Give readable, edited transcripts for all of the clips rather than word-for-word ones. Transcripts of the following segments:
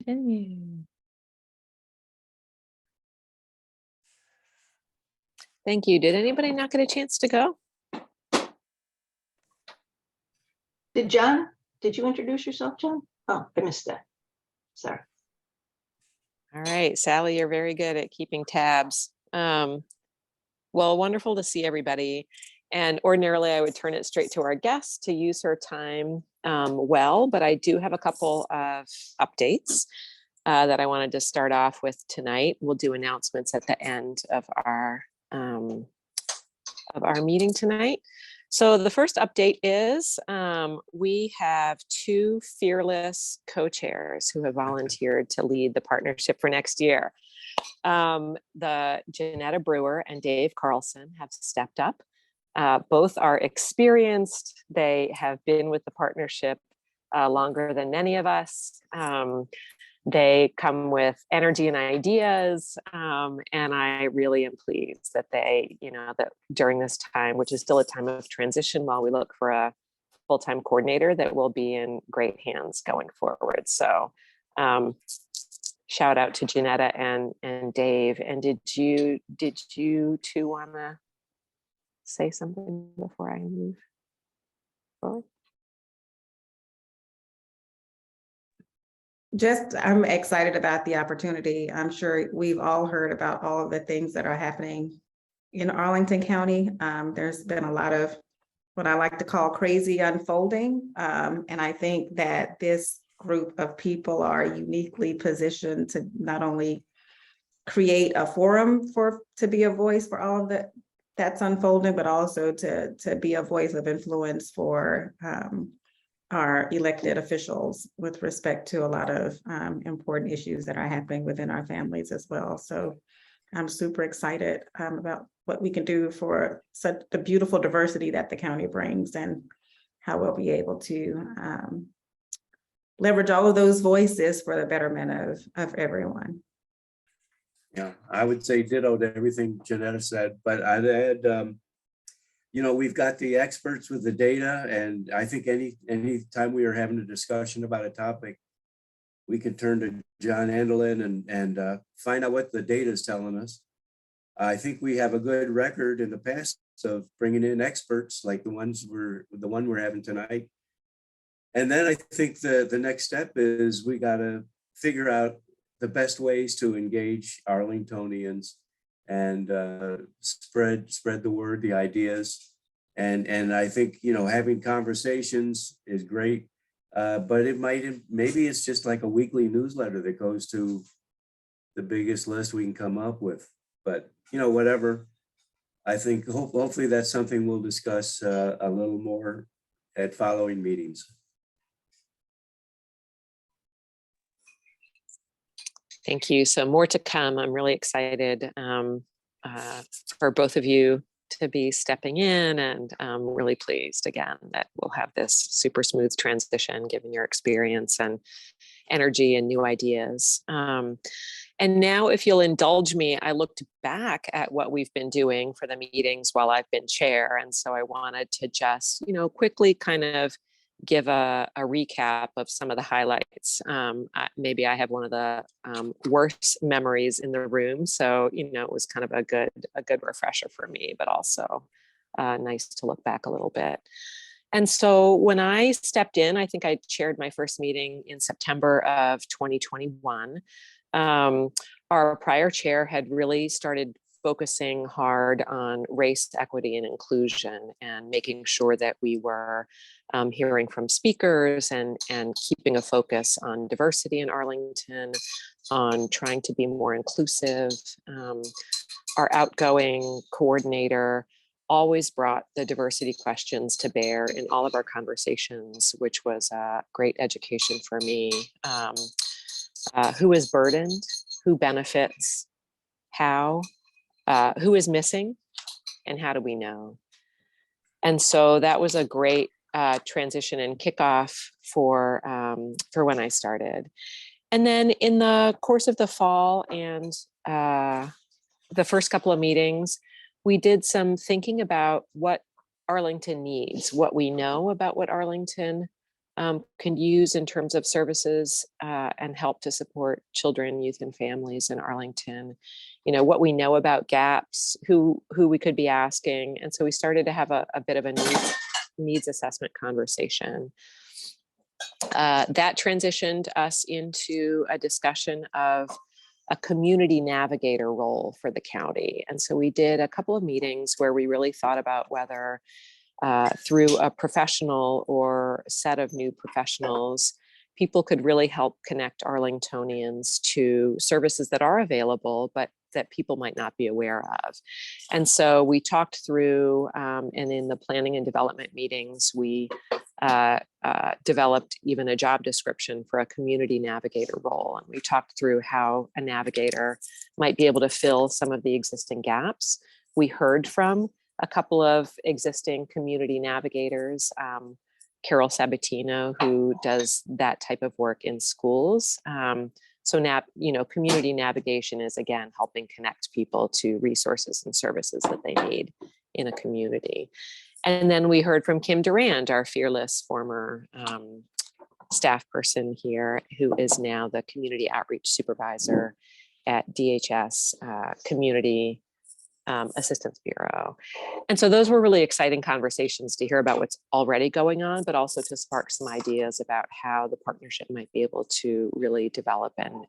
Continue. Thank you. Did anybody not get a chance to go? Did you introduce yourself, John? Oh, I missed that. Sorry. All right, Sally, you're very good at keeping tabs. Well, wonderful to see everybody. And ordinarily I would turn it straight to our guest to use her time well, but I do have a couple of updates that I wanted to start off with tonight. We'll do announcements at the end of our meeting tonight. So the first update is we have two fearless co-chairs who have volunteered to lead the partnership for next year. The Janetta Brewer and Dave Carlson have stepped up. Both are experienced. They have been with the partnership longer than many of us. They come with energy and ideas, and I really am pleased that they, that during this time, which is still a time of transition while we look for a full-time coordinator, that will be in great hands going forward. So shout out to Janetta and Dave. And did you two want to say something before I move forward? I'm excited about the opportunity. I'm sure we've all heard about all of the things that are happening in Arlington County. There's been a lot of what I like to call crazy unfolding. And I think that this group of people are uniquely positioned to not only create a forum to be a voice for all of that's unfolding, but also to be a voice of influence for our elected officials with respect to a lot of important issues that are happening within our families as well. So I'm super excited about what we can do for such the beautiful diversity that the county brings and how we'll be able to leverage all of those voices for the betterment of everyone. Yeah, I would say ditto to everything Janetta said, but I'd add, we've got the experts with the data, and I think any time we are having a discussion about a topic, we can turn to John Andelin and find out what the data is telling us. I think we have a good record in the past of bringing in experts like the one we're having tonight. And then I think the next step is we got to figure out the best ways to engage Arlingtonians and spread the word, the ideas. And I think, having conversations is great, but maybe it's just like a weekly newsletter that goes to the biggest list we can come up with. But, whatever. I think hopefully that's something we'll discuss a little more at following meetings. Thank you. So more to come. I'm really excited for both of you to be stepping in, and I'm really pleased again that we'll have this super smooth transition given your experience and energy and new ideas. And now, if you'll indulge me, I looked back at what we've been doing for the meetings while I've been chair. And so I wanted to just, quickly kind of give a recap of some of the highlights. Maybe I have one of the worst memories in the room. So, it was kind of a good refresher for me, but also nice to look back a little bit. And so when I stepped in, I think I chaired my first meeting in September of 2021. Our prior chair had really started focusing hard on race, equity, and inclusion, and making sure that we were hearing from speakers and keeping a focus on diversity in Arlington, on trying to be more inclusive. Our outgoing coordinator always brought the diversity questions to bear in all of our conversations, which was a great education for me. Who is burdened? Who benefits? How? Who is missing? And how do we know? And so that was a great transition and kickoff for when I started. And then in the course of the fall and the first couple of meetings, we did some thinking about what Arlington needs, what we know about what Arlington can use in terms of services and help to support children, youth, and families in Arlington. You know, what we know about gaps, who we could be asking. And so we started to have a bit of a needs assessment conversation. That transitioned us into a discussion of a community navigator role for the county. And so we did a couple of meetings where we really thought about whether through a professional or set of new professionals, people could really help connect Arlingtonians to services that are available, but that people might not be aware of. And so we talked through, and in the planning and development meetings, we developed even a job description for a community navigator role. And we talked through how a navigator might be able to fill some of the existing gaps. We heard from a couple of existing community navigators, Carol Sabatino, who does that type of work in schools. So community navigation is, again, helping connect people to resources and services that they need in a community. And then we heard from Kim Durand, our fearless former staff person here, who is now the community outreach supervisor at DHS Community Assistance Bureau. And so those were really exciting conversations to hear about what's already going on, but also to spark some ideas about how the partnership might be able to really develop and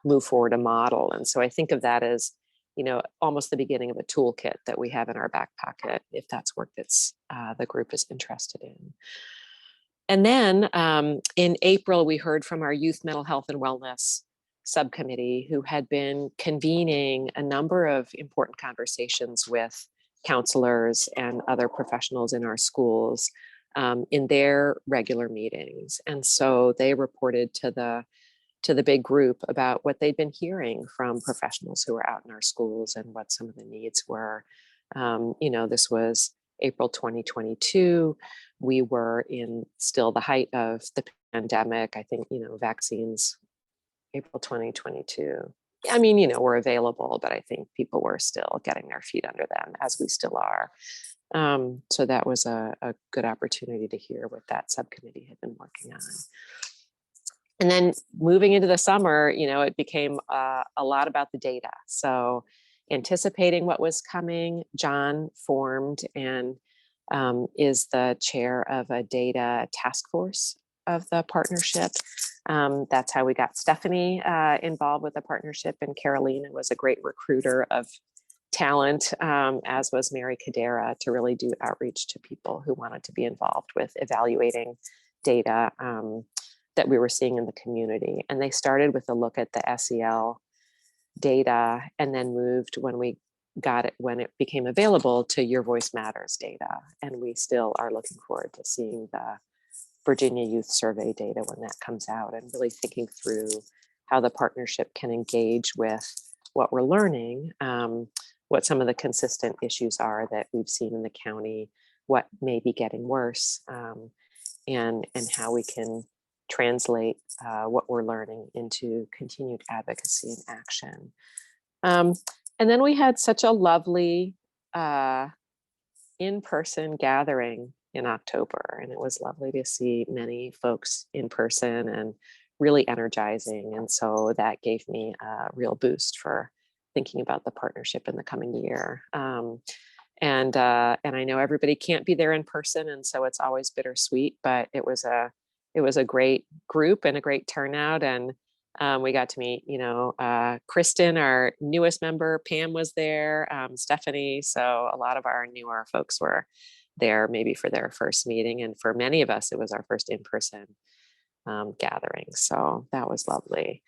move forward a model. And so I think of that as, you know, almost the beginning of a toolkit that we have in our back pocket, if that's work that's the group is interested in. And then in April, we heard from our youth mental health and wellness subcommittee, who had been convening a number of important conversations with counselors and other professionals in our schools in their regular meetings. And so they reported to the big group about what they'd been hearing from professionals who were out in our schools and what some of the needs were. This was April 2022. We were in still the height of the pandemic. I think, vaccines, April 2022. I mean, were available, but I think people were still getting their feet under them, as we still are. So that was a good opportunity to hear what that subcommittee had been working on. And then moving into the summer, it became a lot about the data. So anticipating what was coming, John formed and is the chair of a data task force of the partnership. That's how we got Stephanie involved with the partnership, and Carolina was a great recruiter of talent, as was Mary Cadera, to really do outreach to people who wanted to be involved with evaluating data that we were seeing in the community. And they started with a look at the SEL data and then moved, when we got it, when it became available, to Your Voice Matters data. And we still are looking forward to seeing the Virginia Youth Survey data when that comes out, and really thinking through how the partnership can engage with what we're learning, what some of the consistent issues are that we've seen in the county, what may be getting worse, and how we can translate what we're learning into continued advocacy and action. And then we had such a lovely in-person gathering in October, and it was lovely to see many folks in person and really energizing. And so that gave me a real boost for thinking about the partnership in the coming year. And I know everybody can't be there in person, and so it's always bittersweet, but it was a great group and a great turnout. And we got to meet, Kristen, our newest member, Pam was there, Stephanie. So a lot of our newer folks were there, maybe for their first meeting. And for many of us, it was our first in-person gathering. So that was lovely.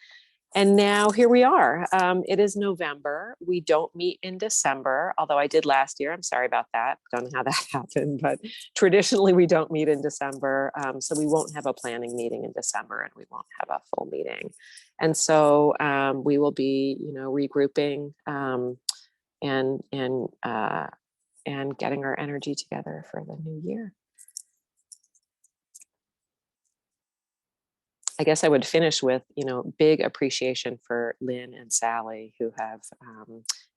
And now here we are. It is November. We don't meet in December, although I did last year. I'm sorry about that. Don't know how that happened, but traditionally we don't meet in December. So we won't have a planning meeting in December, and we won't have a full meeting. And so we will be, regrouping and getting our energy together for the new year. I guess I would finish with, big appreciation for Lynn and Sally, who have,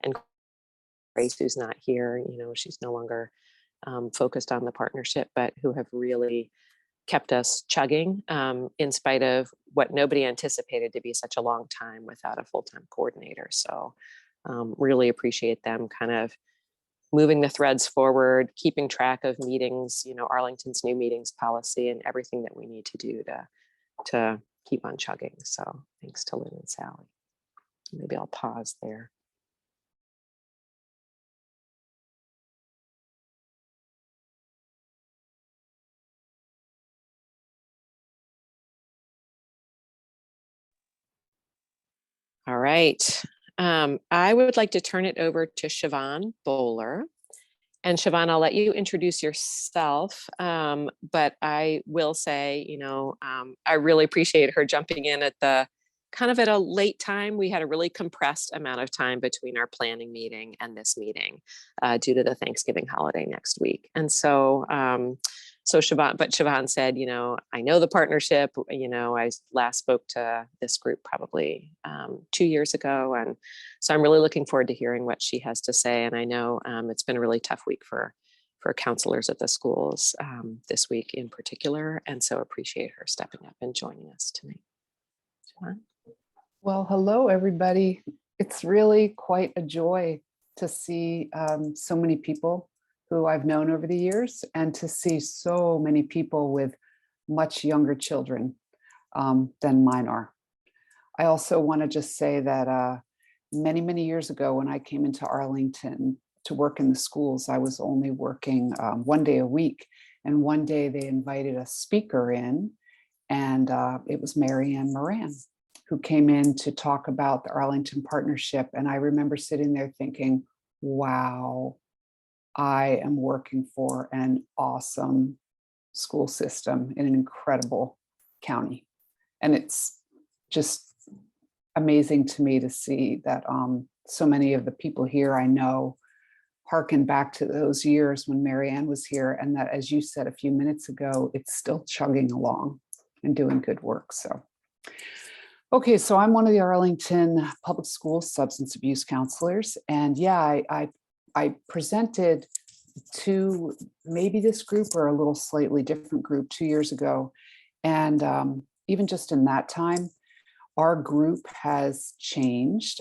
and Grace, who's not here, she's no longer focused on the partnership, but who have really kept us chugging in spite of what nobody anticipated to be such a long time without a full-time coordinator. So really appreciate them kind of moving the threads forward, keeping track of meetings, Arlington's new meetings policy and everything that we need to do to keep on chugging. So thanks to Lynn and Sally. Maybe I'll pause there. All right. I would like to turn it over to Siobhan Bowler. And Siobhan, I'll let you introduce yourself, but I will say, I really appreciate her jumping in at a late time. We had a really compressed amount of time between our planning meeting and this meeting due to the Thanksgiving holiday next week. And so, Siobhan said, I know the partnership, I last spoke to this group probably 2 years ago. And so I'm really looking forward to hearing what she has to say. And I know it's been a really tough week for counselors at the schools this week in particular. And so appreciate her stepping up and joining us tonight. Siobhan? Well, hello, everybody. It's really quite a joy to see so many people who I've known over the years and to see so many people with much younger children than mine are. I also want to just say that many, many years ago when I came into Arlington to work in the schools, I was only working 1 day a week. And one day they invited a speaker in, and it was Mary Ann Moran, who came in to talk about the Arlington Partnership. And I remember sitting there thinking, wow, I am working for an awesome school system in an incredible county. And it's just amazing to me to see that so many of the people here I know harken back to those years when Mary Ann was here, and that, as you said a few minutes ago, it's still chugging along and doing good work. So, okay, so I'm one of the Arlington Public Schools substance abuse counselors, and yeah, I presented to maybe this group or a little slightly different group 2 years ago. And even just in that time, our group has changed.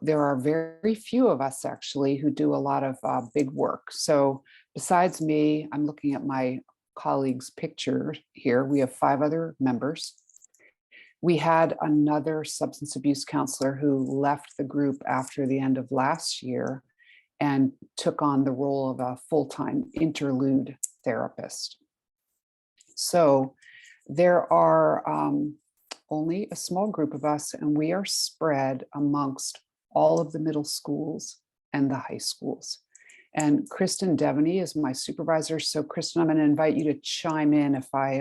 There are very few of us actually who do a lot of big work. So besides me, I'm looking at my colleague's picture here. We have 5 other members. We had another substance abuse counselor who left the group after the end of last year and took on the role of a full-time interlude therapist. So there are only a small group of us, and we are spread amongst all of the middle schools and the high schools. And Kristen Devaney is my supervisor. So Kristen, I'm going to invite you to chime in if I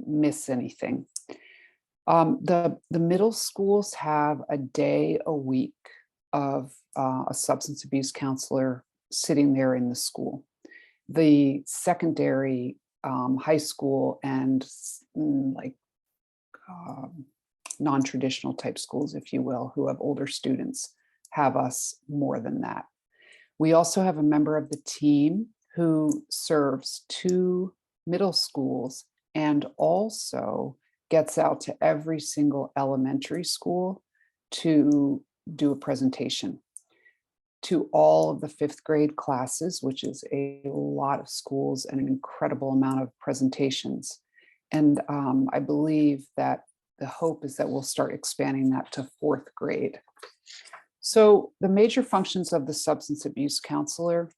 miss anything. The middle schools have a day a week of a substance abuse counselor sitting there in the school. The secondary, high school, and non-traditional type schools, if you will, who have older students, have us more than that. We also have a member of the team who serves 2 middle schools and also gets out to every single elementary school to do a presentation to all of the 5th grade classes, which is a lot of schools and an incredible amount of presentations. And I believe that the hope is that we'll start expanding that to 4th grade. So the major functions of the substance abuse counselor,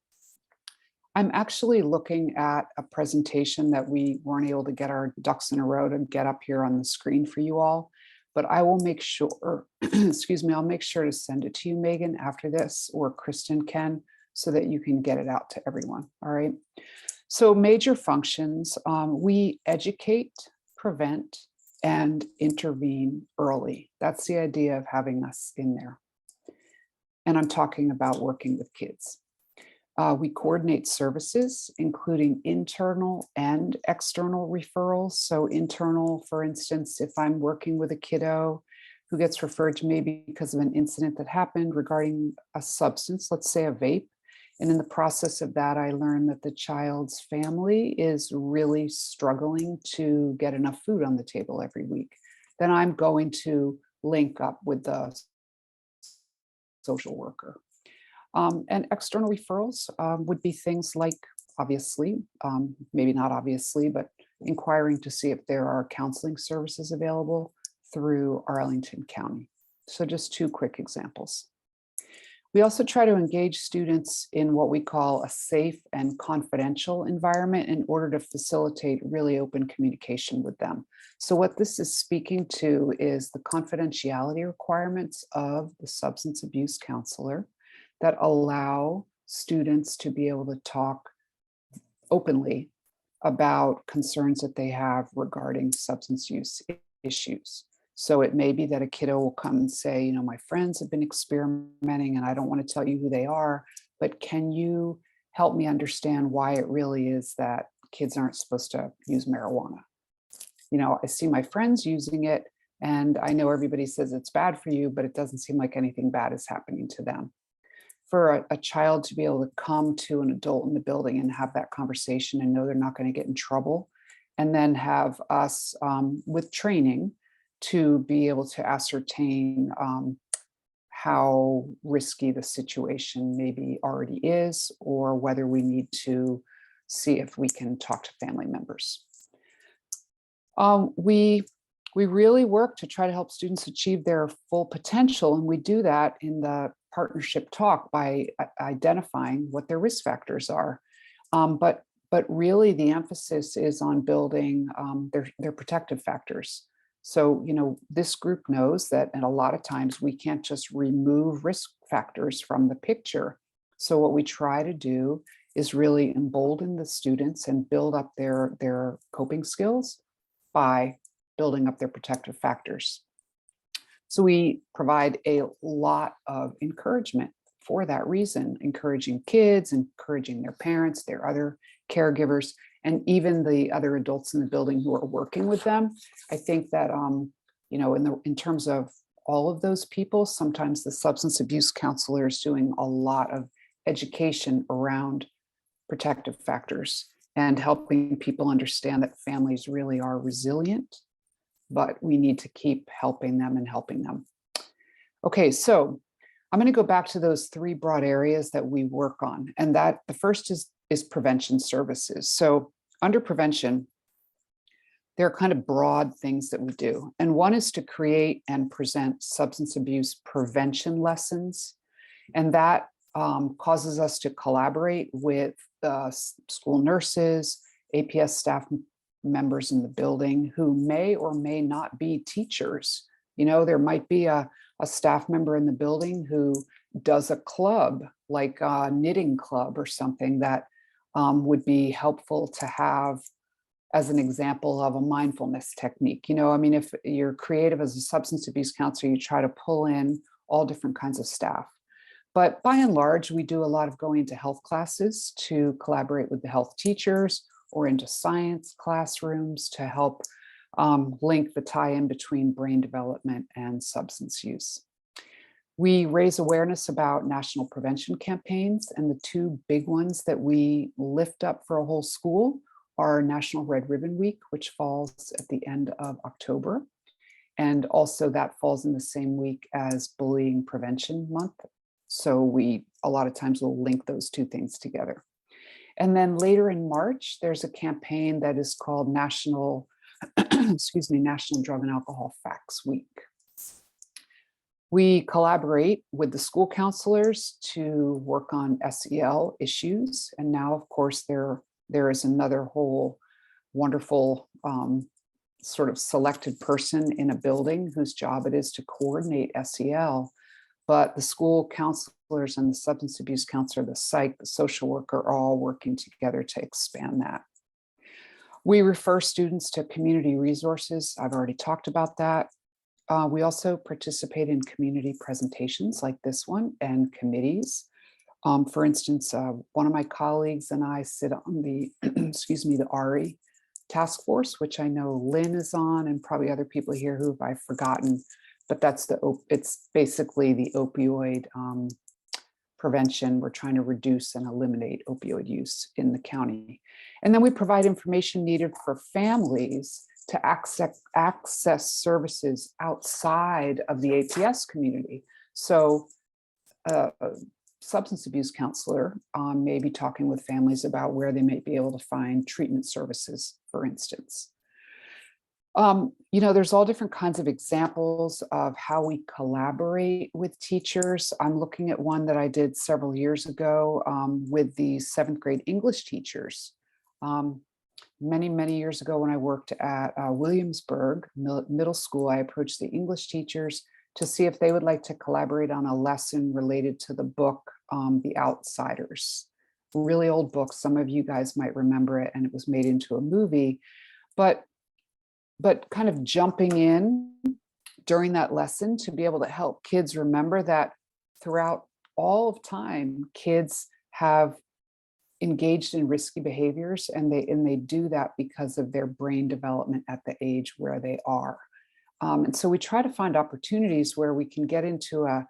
I'm actually looking at a presentation that we weren't able to get our ducks in a row to get up here on the screen for you all, but I will make sure, excuse me, I'll make sure to send it to you, Megan, after this, or Kristen can, so that you can get it out to everyone, all right? So major functions, we educate, prevent, and intervene early. That's the idea of having us in there. And I'm talking about working with kids. We coordinate services, including internal and external referrals. So internal, for instance, if I'm working with a kiddo who gets referred to me because of an incident that happened regarding a substance, let's say a vape, And in the process of that, I learned that the child's family is really struggling to get enough food on the table every week. Then I'm going to link up with the social worker. And external referrals would be things like, obviously, maybe not obviously, but inquiring to see if there are counseling services available through Arlington County. So just two quick examples. We also try to engage students in what we call a safe and confidential environment in order to facilitate really open communication with them. So what this is speaking to is the confidentiality requirements of the substance abuse counselor that allow students to be able to talk openly about concerns that they have regarding substance use issues. So it may be that a kiddo will come and say, you know, my friends have been experimenting and I don't want to tell you who they are, but can you help me understand why it really is that kids aren't supposed to use marijuana? You know, I see my friends using it and I know everybody says it's bad for you, but it doesn't seem like anything bad is happening to them. For a child to be able to come to an adult in the building and have that conversation and know they're not going to get in trouble, and then have us with training to be able to ascertain how risky the situation maybe already is, or whether we need to see if we can talk to family members. We really work to try to help students achieve their full potential, and we do that in the partnership talk by identifying what their risk factors are. But really the emphasis is on building their protective factors. So, you know, this group knows that, and a lot of times we can't just remove risk factors from the picture. So what we try to do is really embolden the students and build up their coping skills by building up their protective factors. So we provide a lot of encouragement for that reason, encouraging kids, encouraging their parents, their other caregivers, and even the other adults in the building who are working with them. I think that, you know, in terms of all of those people, sometimes the substance abuse counselor is doing a lot of education around protective factors and helping people understand that families really are resilient, but we need to keep helping them and helping them. Okay, so I'm going to go back to those three broad areas that we work on. And that the first is prevention services. So under prevention, there are kind of broad things that we do. And one is to create and present substance abuse prevention lessons. And that causes us to collaborate with school nurses, APS staff members in the building who may or may not be teachers. You know, there might be a staff member in the building who does a club, like a knitting club or something that would be helpful to have as an example of a mindfulness technique. You know, I mean, if you're creative as a substance abuse counselor, you try to pull in all different kinds of staff. But by and large, we do a lot of going into health classes to collaborate with the health teachers, or into science classrooms to help link the tie-in between brain development and substance use. We raise awareness about national prevention campaigns, and the two big ones that we lift up for a whole school are National Red Ribbon Week, which falls at the end of October. And also that falls in the same week as Bullying Prevention Month. So we, a lot of times, will link those two things together. And then later in March, there's a campaign that is called National National Drug and Alcohol Facts Week. We collaborate with the school counselors to work on SEL issues. And now, of course, there is another whole wonderful sort of selected person in a building whose job it is to coordinate SEL. But the school counselors and the substance abuse counselor, the psych, the social worker are all working together to expand that. We refer students to community resources. I've already talked about that. We also participate in community presentations like this one and committees. For instance, one of my colleagues and I sit on the, the RE task force, which I know Lynn is on, and probably other people here who I've forgotten, but it's basically the opioid prevention. We're trying to reduce and eliminate opioid use in the county. And then we provide information needed for families to access services outside of the APS community. So a substance abuse counselor may be talking with families about where they might be able to find treatment services, for instance. There's all different kinds of examples of how we collaborate with teachers. I'm looking at one that I did several years ago with the 7th grade English teachers. Many, many years ago when I worked at Williamsburg Middle School, I approached the English teachers to see if they would like to collaborate on a lesson related to the book, The Outsiders. Really old book. Some of you guys might remember it, and it was made into a movie. But kind of jumping in during that lesson to be able to help kids remember that throughout all of time, kids have engaged in risky behaviors, and they do that because of their brain development at the age where they are. And so we try to find opportunities where we can get into a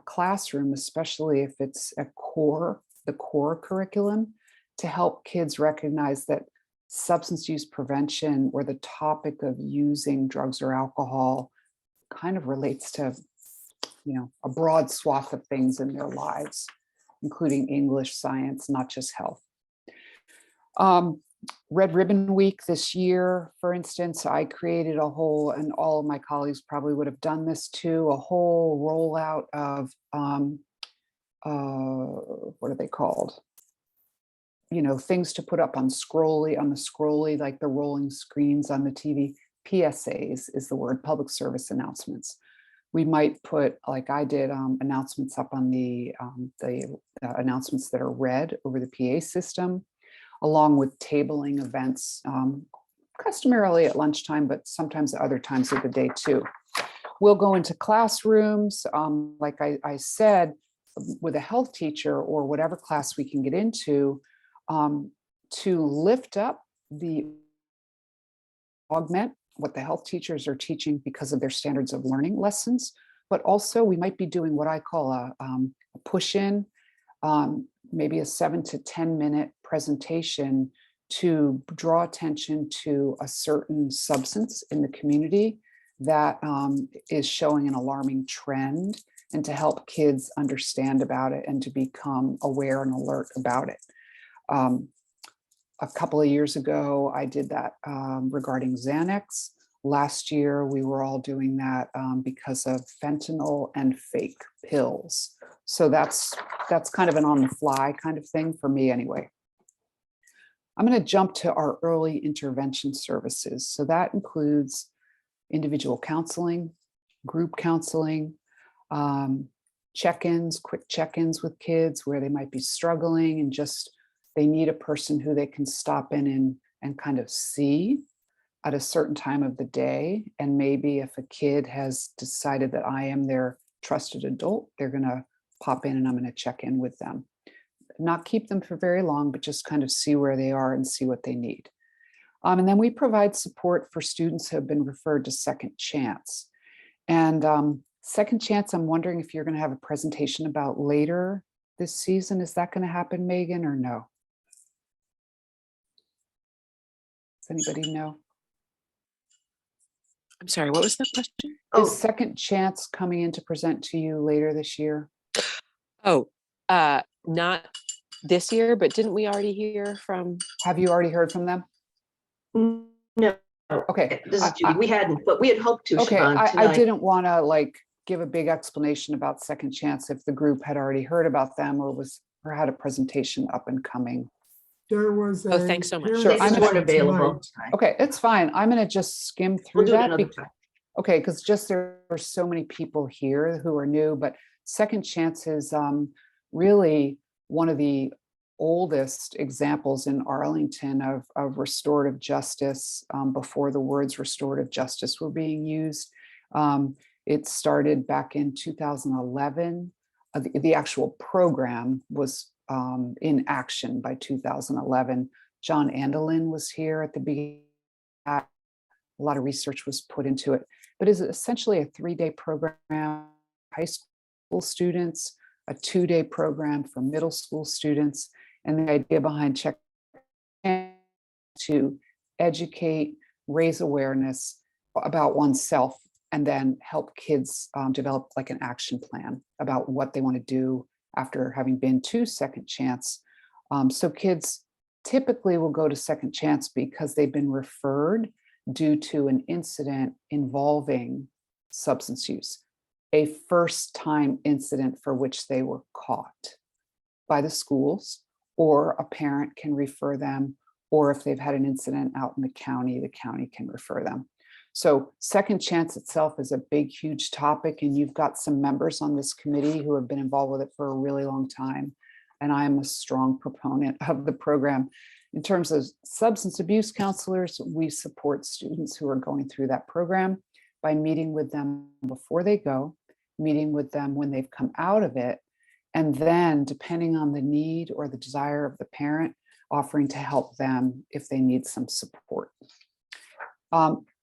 classroom, especially if it's the core curriculum, to help kids recognize that substance use prevention, or the topic of using drugs or alcohol, kind of relates to, a broad swath of things in their lives, including English, science, not just health. Red Ribbon Week this year, for instance, I created a whole, and all of my colleagues probably would have done this too, a whole rollout of, what are they called? Things to put up on the scrolly, like the rolling screens on the TV. PSAs is the word, public service announcements. We might put, like I did, announcements up on the announcements that are read over the PA system, along with tabling events, customarily at lunchtime, but sometimes at other times of the day too. We'll go into classrooms, like I said, with a health teacher or whatever class we can get into, to lift up augment what the health teachers are teaching because of their standards of learning lessons. But also we might be doing what I call a push-in, maybe a 7 to 10 minute presentation to draw attention to a certain substance in the community that is showing an alarming trend, and to help kids understand about it and to become aware and alert about it. A couple of years ago, I did that regarding Xanax. Last year, we were all doing that because of fentanyl and fake pills. So that's kind of an on-the-fly kind of thing for me anyway. I'm going to jump to our early intervention services. So that includes individual counseling, group counseling, check-ins, quick check-ins with kids where they might be struggling and just they need a person who they can stop in and kind of see at a certain time of the day. And maybe if a kid has decided that I am their trusted adult, they're going to pop in and I'm going to check in with them. Not keep them for very long, but just kind of see where they are and see what they need. And then we provide support for students who have been referred to Second Chance. And Second Chance, I'm wondering if you're going to have a presentation about later this season. Is that going to happen, Megan, or no? Does anybody know? I'm sorry, what was the question? Is Second Chance coming in to present to you later this year? Oh, not this year, but didn't we already hear from? Have you already heard from them? No. Okay. This is Judy. We hadn't, but we had hoped to. Okay, Siobhan, I tonight. didn't want to give a big explanation about Second Chance if the group had already heard about them or had a presentation up and coming. There was Oh, thanks so much. Sure, They just weren't available. Okay, it's fine. I'm going to just skim We'll through do it that. another time. Okay, because just there are so many people here who are new, but Second Chance is really one of the oldest examples in Arlington of restorative justice before the words restorative justice were being used. It started back in 2011. The actual program was in action by 2011. John Andelin was here at the beginning. A lot of research was put into it, but it's essentially a 3-day program. High school students, a 2-day program for middle school students. And the idea behind Check to educate, raise awareness about oneself, and then help kids develop like an action plan about what they want to do after having been to Second Chance. So kids typically will go to Second Chance because they've been referred due to an incident involving substance use, a first-time incident for which they were caught by the schools, or a parent can refer them, or if they've had an incident out in the county can refer them. So Second Chance itself is a big, huge topic, and you've got some members on this committee who have been involved with it for a really long time. And I'm a strong proponent of the program. In terms of substance abuse counselors, we support students who are going through that program by meeting with them before they go, meeting with them when they've come out of it, and then, depending on the need or the desire of the parent, offering to help them if they need some support.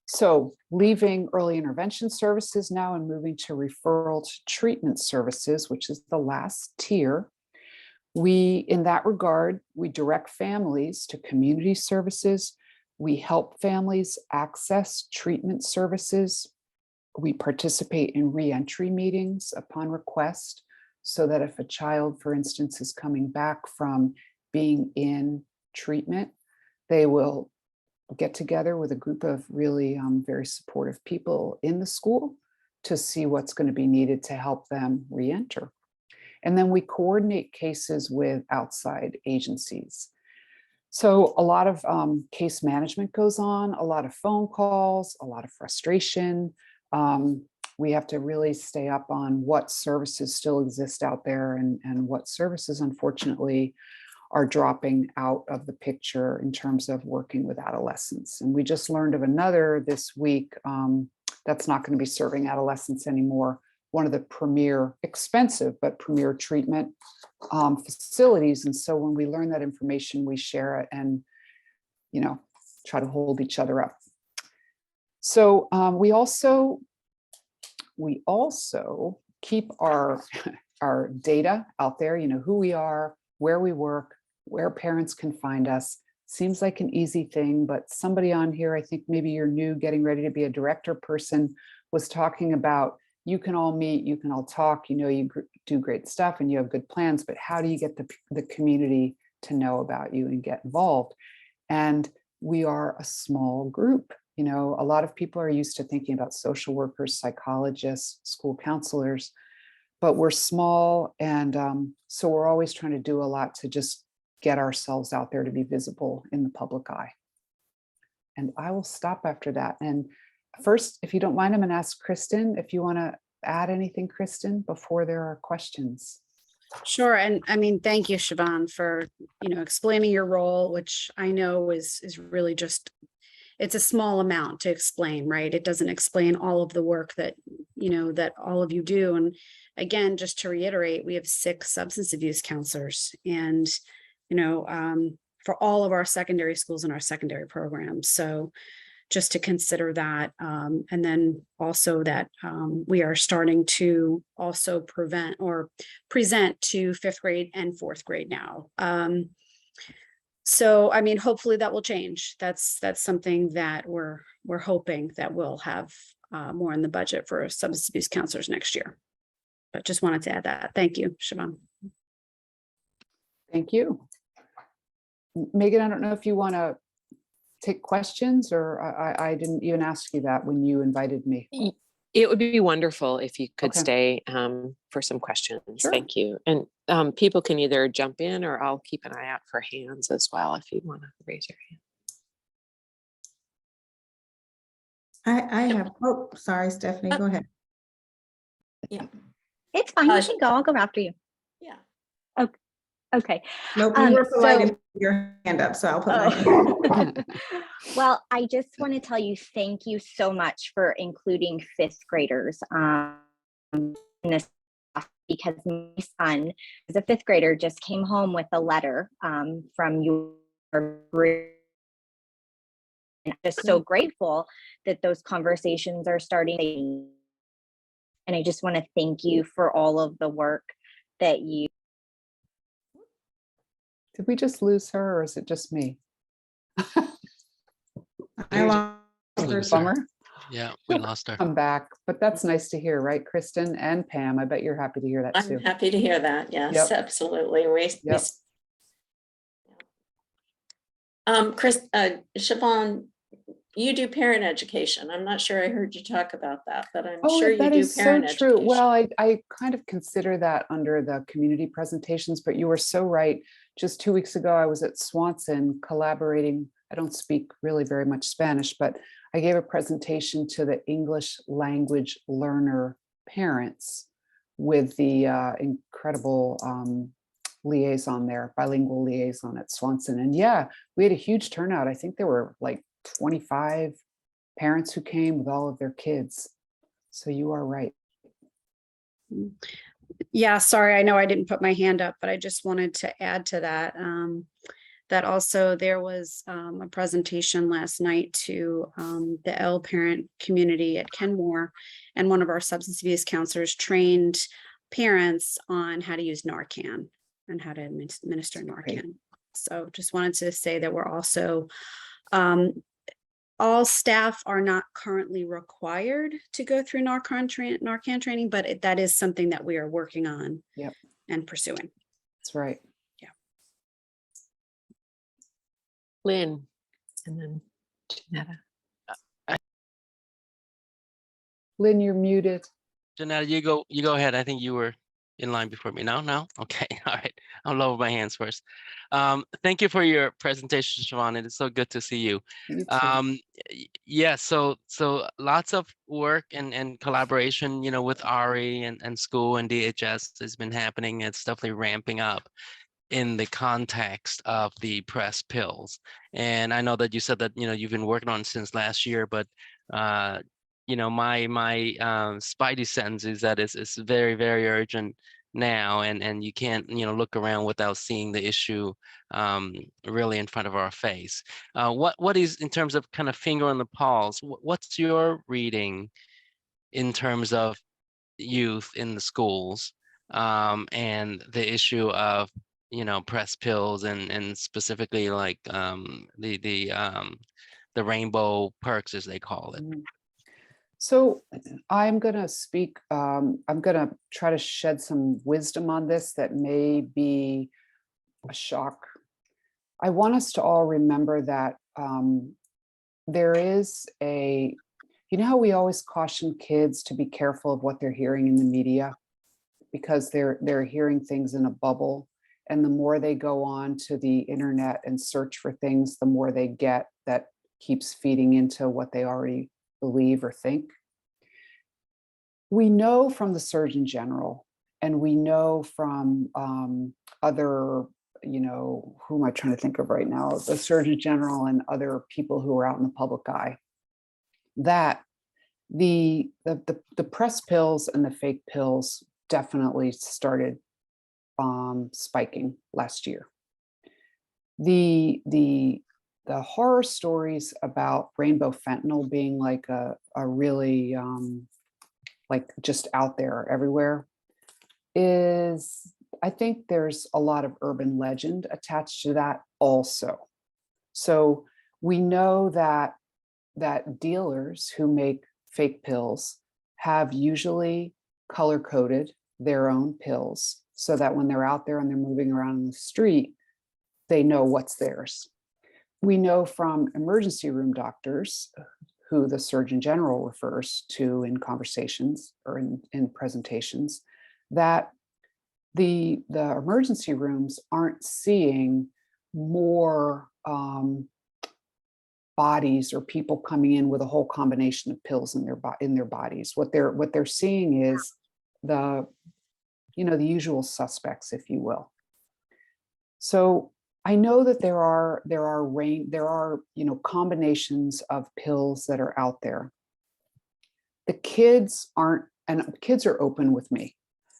So leaving early intervention services now and moving to referral to treatment services, which is the last tier. In that regard, we direct families to community services. We help families access treatment services. We participate in reentry meetings upon request, so that if a child, for instance, is coming back from being in treatment, they will get together with a group of really very supportive people in the school to see what's going to be needed to help them reenter. And then we coordinate cases with outside agencies. So a lot of case management goes on, a lot of phone calls, a lot of frustration. We have to really stay up on what services still exist out there and what services, unfortunately, are dropping out of the picture in terms of working with adolescents. And we just learned of another this week that's not going to be serving adolescents anymore. One of the premier, expensive, but premier treatment facilities. And so when we learn that information, we share it and, try to hold each other up. So we also keep our data out there, who we are, where we work, where parents can find us. Seems like an easy thing, but somebody on here, I think maybe you're new, getting ready to be a director person, was talking about, you can all meet, you can all talk, you do great stuff and you have good plans, but how do you get the community to know about you and get involved? And we are a small group. A lot of people are used to thinking about social workers, psychologists, school counselors, but we're small. And so we're always trying to do a lot to just get ourselves out there to be visible in the public eye. And I will stop after that. And first, if you don't mind, I'm going to ask Kristen if you want to add anything, Kristen, before there are questions. Sure. And I mean, thank you, Siobhan, for, explaining your role, which I know is really just, it's a small amount to explain, right? It doesn't explain all of the work that, that all of you do. And again, just to reiterate, we have 6 substance abuse counselors and, for all of our secondary schools and our secondary programs. So just to consider that. And then also that we are starting to also present to 5th grade and 4th grade now. So, I mean, hopefully that will change. That's something that we're hoping that we'll have more in the budget for substance abuse counselors next year. But just wanted to add that. Thank you, Siobhan. Thank you. Megan, I don't know if you want to take questions, or I didn't even ask you that when you invited me. It would be wonderful if you could Okay. stay for some questions. Sure. Thank you. And people can either jump in, or I'll keep an eye out for hands as well if you want to raise your hand. I have, oh, sorry, Stephanie, go ahead. It's fine. You can go. I'll go after you. Yeah. Okay. Nope, you were polite and so- put your hand up, so I'll put my hand up. Well, I just want to tell you, thank you so much for including 5th graders in this, because my son, as a 5th grader, just came home with a letter from your group. And I'm just so grateful that those conversations are starting. And I just want to thank you for all of the work that you. Did we just lose her or is it just me? I lost her too. Bummer. Yeah, we lost her. Come back, but that's nice to hear, right, Kristen and Pam? I bet you're happy to hear that I'm too. happy to hear that. Yes, Yep. absolutely. Yep. Siobhan, you do parent education. I'm not sure I heard you talk about that, but I'm Oh, sure you that do is so parent true. education. Well, I kind of consider that under the community presentations, but you were so right. Just 2 weeks ago, I was at Swanson collaborating. I don't speak really very much Spanish, but I gave a presentation to the English language learner parents with the incredible liaison there, bilingual liaison at Swanson. And yeah, we had a huge turnout. I think there were like 25 parents who came with all of their kids. So you are right. Yeah, sorry, I know I didn't put my hand up, but I just wanted to add to that. That also there was a presentation last night to the L parent community at Kenmore, and one of our substance abuse counselors trained parents on how to use Narcan and how to administer Narcan. Great. So just wanted to say that we're also all staff are not currently required to go through Narcan training, but that is something that we are working on. Yep. And pursuing. That's right. Lynn, and then Janetta. Lynn, you're muted. Janetta, you go ahead. I think you were in line before me. No? Okay. All right. I'll lower my hands first. Thank you for your presentation, Siobhan. It is so good to see you. You too. Yeah, so lots of work and collaboration, with Ari and school and DHS has been happening. It's definitely ramping up in the context of the press pills. And I know that you said that, you've been working on it since last year, but my spidey sense is that it's very, very urgent now, and you can't, look around without seeing the issue really in front of our face. What is, in terms of kind of finger on the pulse, what's your reading in terms of youth in the schools and the issue of press pills and specifically like the rainbow perks, as they call it? So I'm going to speak, I'm going to try to shed some wisdom on this that may be a shock. I want us to all remember that there is how we always caution kids to be careful of what they're hearing in the media, because they're hearing things in a bubble. And the more they go on to the internet and search for things, the more they get that keeps feeding into what they already believe or think. We know from the Surgeon General, and we know from other, who am I trying to think of right now? The Surgeon General and other people who are out in the public eye, that the press pills and the fake pills definitely started spiking last year. The horror stories about rainbow fentanyl being like a really like just out there everywhere is, I think there's a lot of urban legend attached to that also. So we know that dealers who make fake pills have usually color coded their own pills so that when they're out there and they're moving around in the street, they know what's theirs. We know from emergency room doctors, who the Surgeon General refers to in conversations or in presentations, that the emergency rooms aren't seeing more bodies or people coming in with a whole combination of pills in their bodies. What they're seeing is the usual suspects, if you will. So I know that there are combinations of pills that are out there. The kids aren't, and kids are open with me.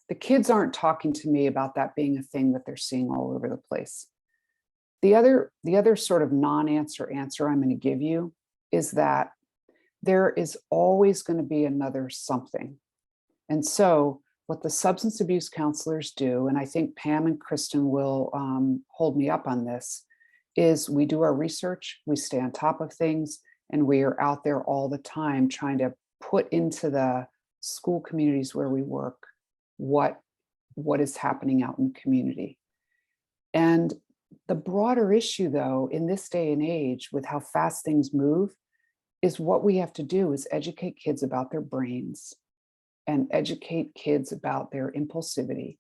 The kids aren't talking to me about that being a thing that they're seeing all over the place. The other sort of non-answer answer I'm going to give you is that there is always going to be another something. And so what the substance abuse counselors do, and I think Pam and Kristen will hold me up on this, is we do our research, we stay on top of things, and we are out there all the time trying to put into the school communities where we work what is happening out in the community. And the broader issue, though, in this day and age, with how fast things move, is what we have to do is educate kids about their brains and educate kids about their impulsivity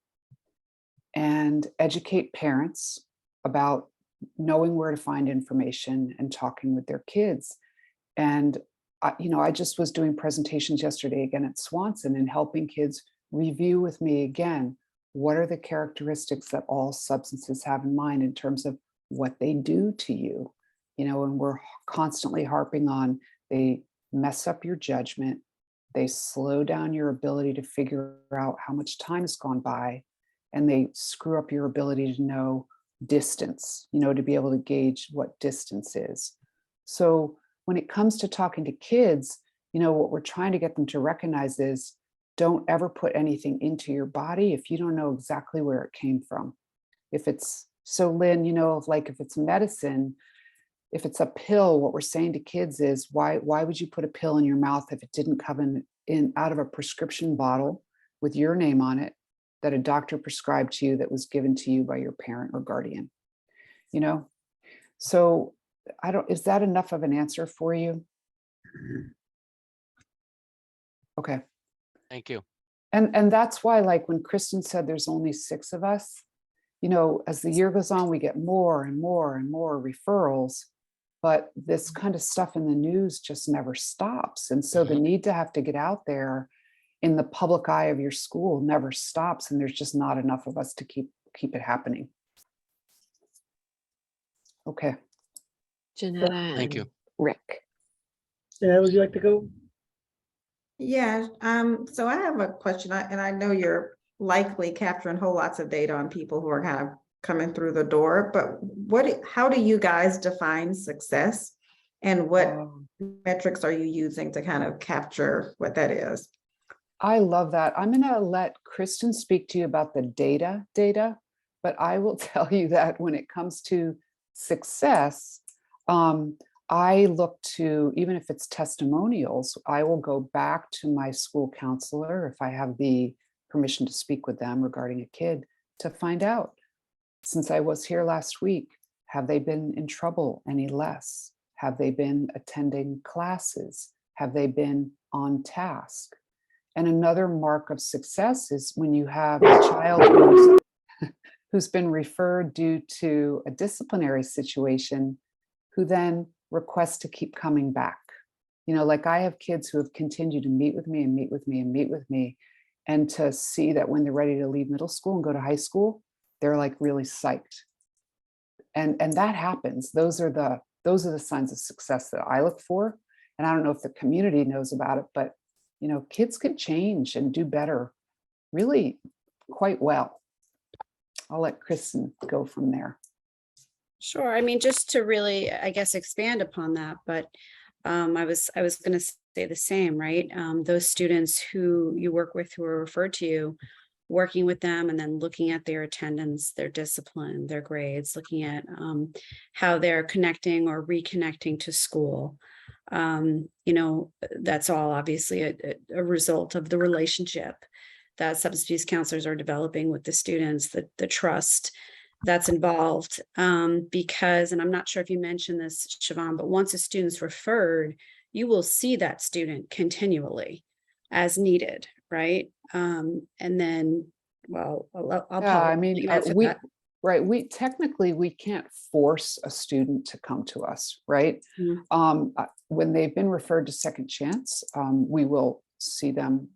and educate parents about knowing where to find information and talking with their kids. And I just was doing presentations yesterday again at Swanson and helping kids review with me again, what are the characteristics that all substances have in mind in terms of what they do to you? And we're constantly harping on, they mess up your judgment, they slow down your ability to figure out how much time has gone by, and they screw up your ability to know distance, to be able to gauge what distance is. So when it comes to talking to kids, what we're trying to get them to recognize is, don't ever put anything into your body if you don't know exactly where it came from. If it's, so Lynn, like if it's medicine, if it's a pill, what we're saying to kids is, why would you put a pill in your mouth if it didn't come in out of a prescription bottle with your name on it that a doctor prescribed to you, that was given to you by your parent or guardian? So is that enough of an answer for you? Okay. Thank you. And that's why, like when Kristen said there's only 6 of us, as the year goes on, we get more and more and more referrals, but this kind of stuff in the news just never stops. And so the need to have to get out there in the public eye of your school never stops. And there's just not enough of us to keep it happening. Okay. Janetta Thank you. and Rick. Yeah, would you like to go? Yeah, so I have a question, and I know you're likely capturing whole lots of data on people who are kind of coming through the door, but how do you guys define success, and what metrics are you using to kind of capture what that is? I love that. I'm going to let Kristen speak to you about the data, but I will tell you that when it comes to success, I look to, even if it's testimonials, I will go back to my school counselor if I have the permission to speak with them regarding a kid, to find out, since I was here last week, have they been in trouble any less? Have they been attending classes? Have they been on task? And another mark of success is when you have a child who's been referred due to a disciplinary situation, who then requests to keep coming back. Like I have kids who have continued to meet with me and meet with me and meet with me, and to see that when they're ready to leave middle school and go to high school, they're like really psyched. And that happens. Those are the signs of success that I look for. And I don't know if the community knows about it, but kids can change and do better really quite well. I'll let Kristen go from there. Sure. I mean, just to really, I guess, expand upon that, but I was going to say the same, right? Those students who you work with, who are referred to you, working with them and then looking at their attendance, their discipline, their grades, looking at how they're connecting or reconnecting to school. That's all obviously a result of the relationship that substance abuse counselors are developing with the students, the trust that's involved, because, and I'm not sure if you mentioned this, Siobhan, but once a student's referred, you will see that student continually as needed, right? And then, well, I'll I mean, we technically can't force a student to come to us, right? When they've been referred to Second Chance, we will see them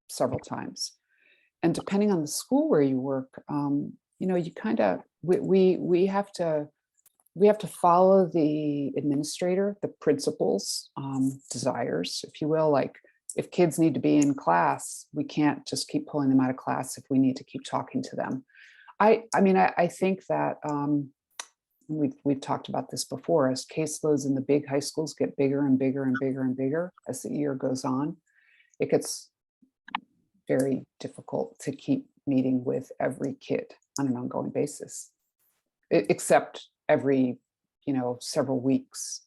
several times, and depending on the school where you work, you kind of, we have to follow the administrator, the principal's desires, if you will. Like if kids need to be in class, we can't just keep pulling them out of class if we need to keep talking to them. I think that we've talked about this before, as caseloads in the big high schools get bigger and bigger and bigger and bigger as the year goes on, it gets very difficult to keep meeting with every kid on an ongoing basis, except every, several weeks.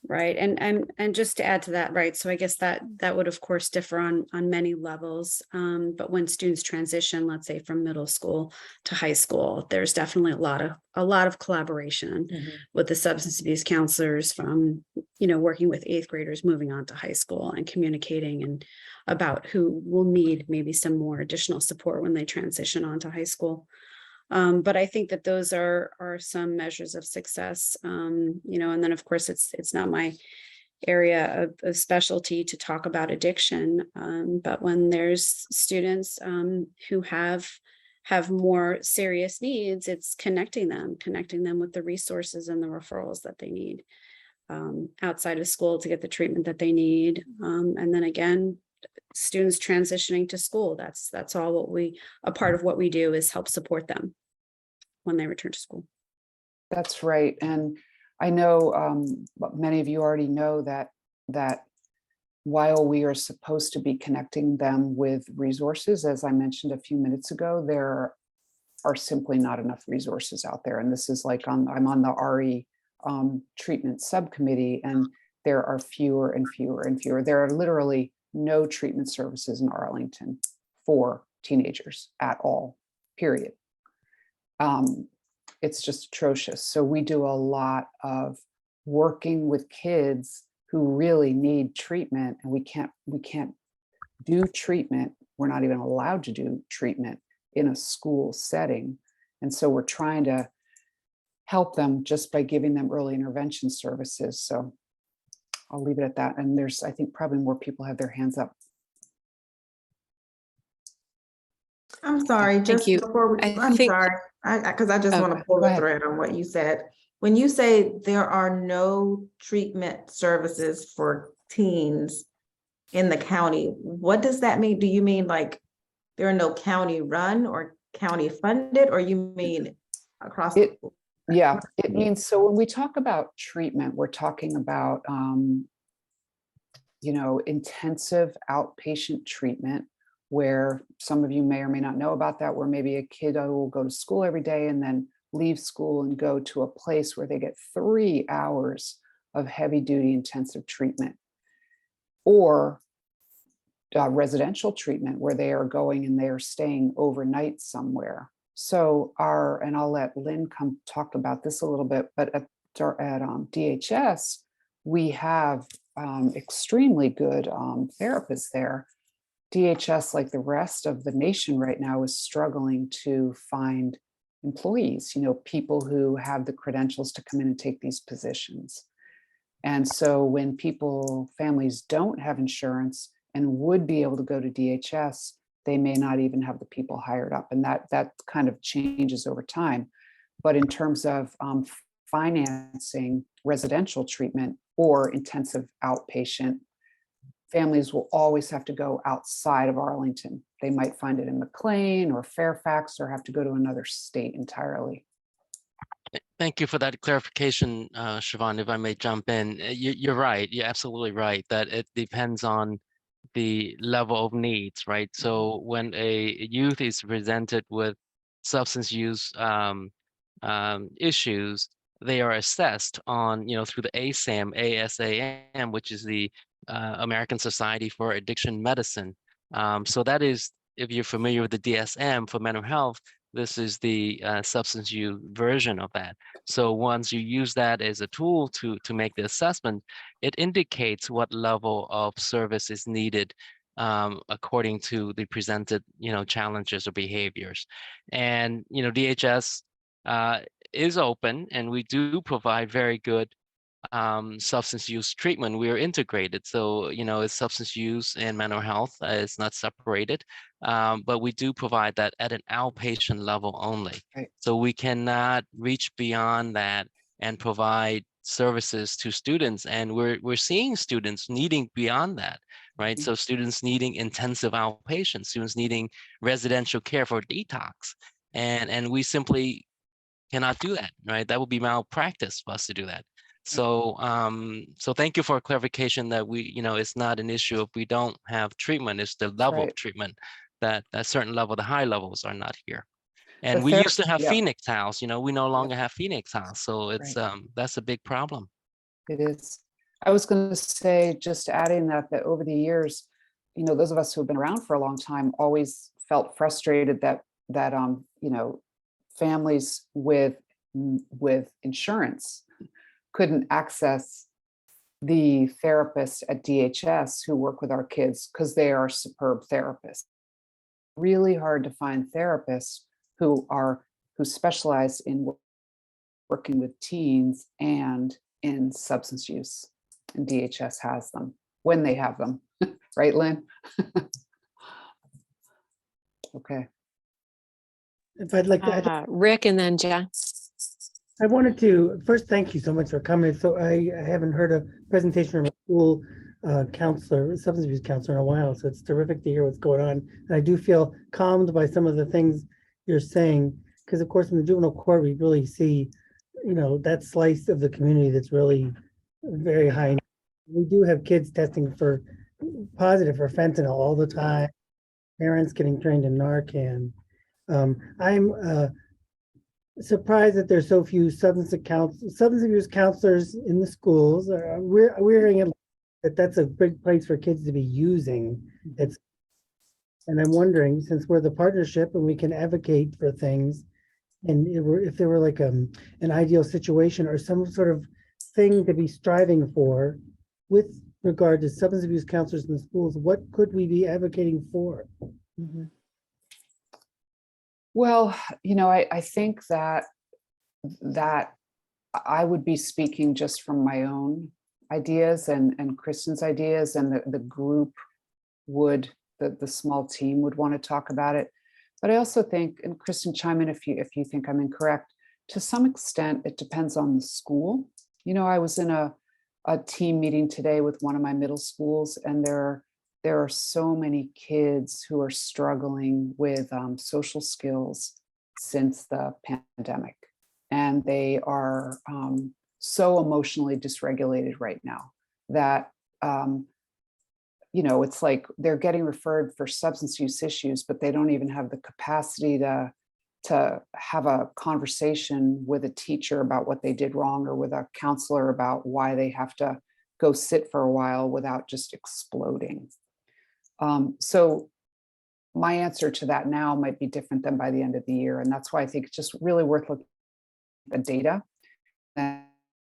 Right. And just to add to that, right. So I guess that would of course differ on many levels. But when students transition, let's say from middle school to high school, there's definitely a lot of collaboration with the substance abuse counselors from, working with 8th graders moving on to high school and communicating and about who will need maybe some more additional support when they transition on to high school. But I think that those are some measures of success, and then of course it's not my area of specialty to talk about addiction. But when there's students who have more serious needs, it's connecting them with the resources and the referrals that they need outside of school to get the treatment that they need. And then again, students transitioning to school, that's all a part of what we do is help support them when they return to school. That's right. And I know many of you already know that while we are supposed to be connecting them with resources, as I mentioned a few minutes ago, there are simply not enough resources out there. And this is like I'm on the RE treatment subcommittee, and there are fewer and fewer and fewer. There are literally no treatment services in Arlington for teenagers at all, period. It's just atrocious. So we do a lot of working with kids who really need treatment, and we can't do treatment. We're not even allowed to do treatment in a school setting. And so we're trying to help them just by giving them early intervention services. So I'll leave it at that. And there's, I think, probably more people have their hands up. I'm sorry, Thank just you. before we, I I'm think- sorry, because I just Oh, want to pull go the ahead. thread on what you said. When you say there are no treatment services for teens in the county, what does that mean? Do you mean like there are no county run or county funded, or you mean across? Yeah, it means, so when we talk about treatment, we're talking about, intensive outpatient treatment, where some of you may or may not know about that, where maybe a kid will go to school every day and then leave school and go to a place where they get 3 hours of heavy duty intensive treatment, or residential treatment where they are going and they are staying overnight somewhere. So and I'll let Lynn come talk about this a little bit, but at DHS, we have extremely good therapists there. DHS, like the rest of the nation right now, is struggling to find employees, people who have the credentials to come in and take these positions. And so when families don't have insurance and would be able to go to DHS, they may not even have the people hired up. And that kind of changes over time. But in terms of financing residential treatment or intensive outpatient, families will always have to go outside of Arlington. They might find it in McLean or Fairfax, or have to go to another state entirely. Thank you for that clarification, Siobhan, if I may jump in. You're right. You're absolutely right that it depends on the level of needs, right? So when a youth is presented with substance use issues, they are assessed on, through the ASAM, which is the American Society for Addiction Medicine. So that is, if you're familiar with the DSM for mental health, this is the substance use version of that. So once you use that as a tool to make the assessment, it indicates what level of service is needed according to the presented, challenges or behaviors. And, DHS is open, and we do provide very good substance use treatment. We are integrated, so it's substance use and mental health. It's not separated, but we do provide that at an outpatient level only. Right. So we cannot reach beyond that and provide services to students, and we're seeing students needing beyond that, right? Mhm. So students needing intensive outpatient, students needing residential care for detox, and we simply cannot do that, right? That would be malpractice for us to do that. So, so thank you for clarification that we, it's not an issue if we don't have treatment, it's the level of right. treatment that a certain level, the high levels are not here. And The we used to therapist, have yeah, Phoenix House, we no longer have Phoenix House. So it's, right. that's a big problem. It is. I was going to say, just adding that over the years, those of us who have been around for a long time always felt frustrated that families with insurance couldn't access the therapists at DHS who work with our kids because they are superb therapists. Really hard to find therapists who specialize in working with teens and in substance use. And DHS has them when they have them. Right, Lynn? Okay. If I'd like to, Rick and then Jen. I wanted to first thank you so much for coming. So I haven't heard a presentation from a school counselor, substance abuse counselor in a while. So it's terrific to hear what's going on. And I do feel calmed by some of the things you're saying, because of course in the juvenile court, we really see, that slice of the community that's really very high. We do have kids testing for positive for fentanyl all the time. Parents getting trained in Narcan. I'm surprised that there's so few substance abuse counselors in the schools. We're hearing that that's a big place for kids to be using. And I'm wondering, since we're the partnership and we can advocate for things, and if there were like an ideal situation or some sort of thing to be striving for with regard to substance abuse counselors in the schools, what could we be advocating for? Mm-hmm. Well, I think that I would be speaking just from my own ideas and Kristen's ideas, and the group the small team would want to talk about it. But I also think, and Kristen, chime in if you think I'm incorrect, to some extent, it depends on the school. I was in a team meeting today with one of my middle schools, and there are so many kids who are struggling with social skills since the pandemic. And they are so emotionally dysregulated right now that, it's like they're getting referred for substance use issues, but they don't even have the capacity to have a conversation with a teacher about what they did wrong, or with a counselor about why they have to go sit for a while without just exploding. So my answer to that now might be different than by the end of the year. And that's why I think it's just really worth looking at the data and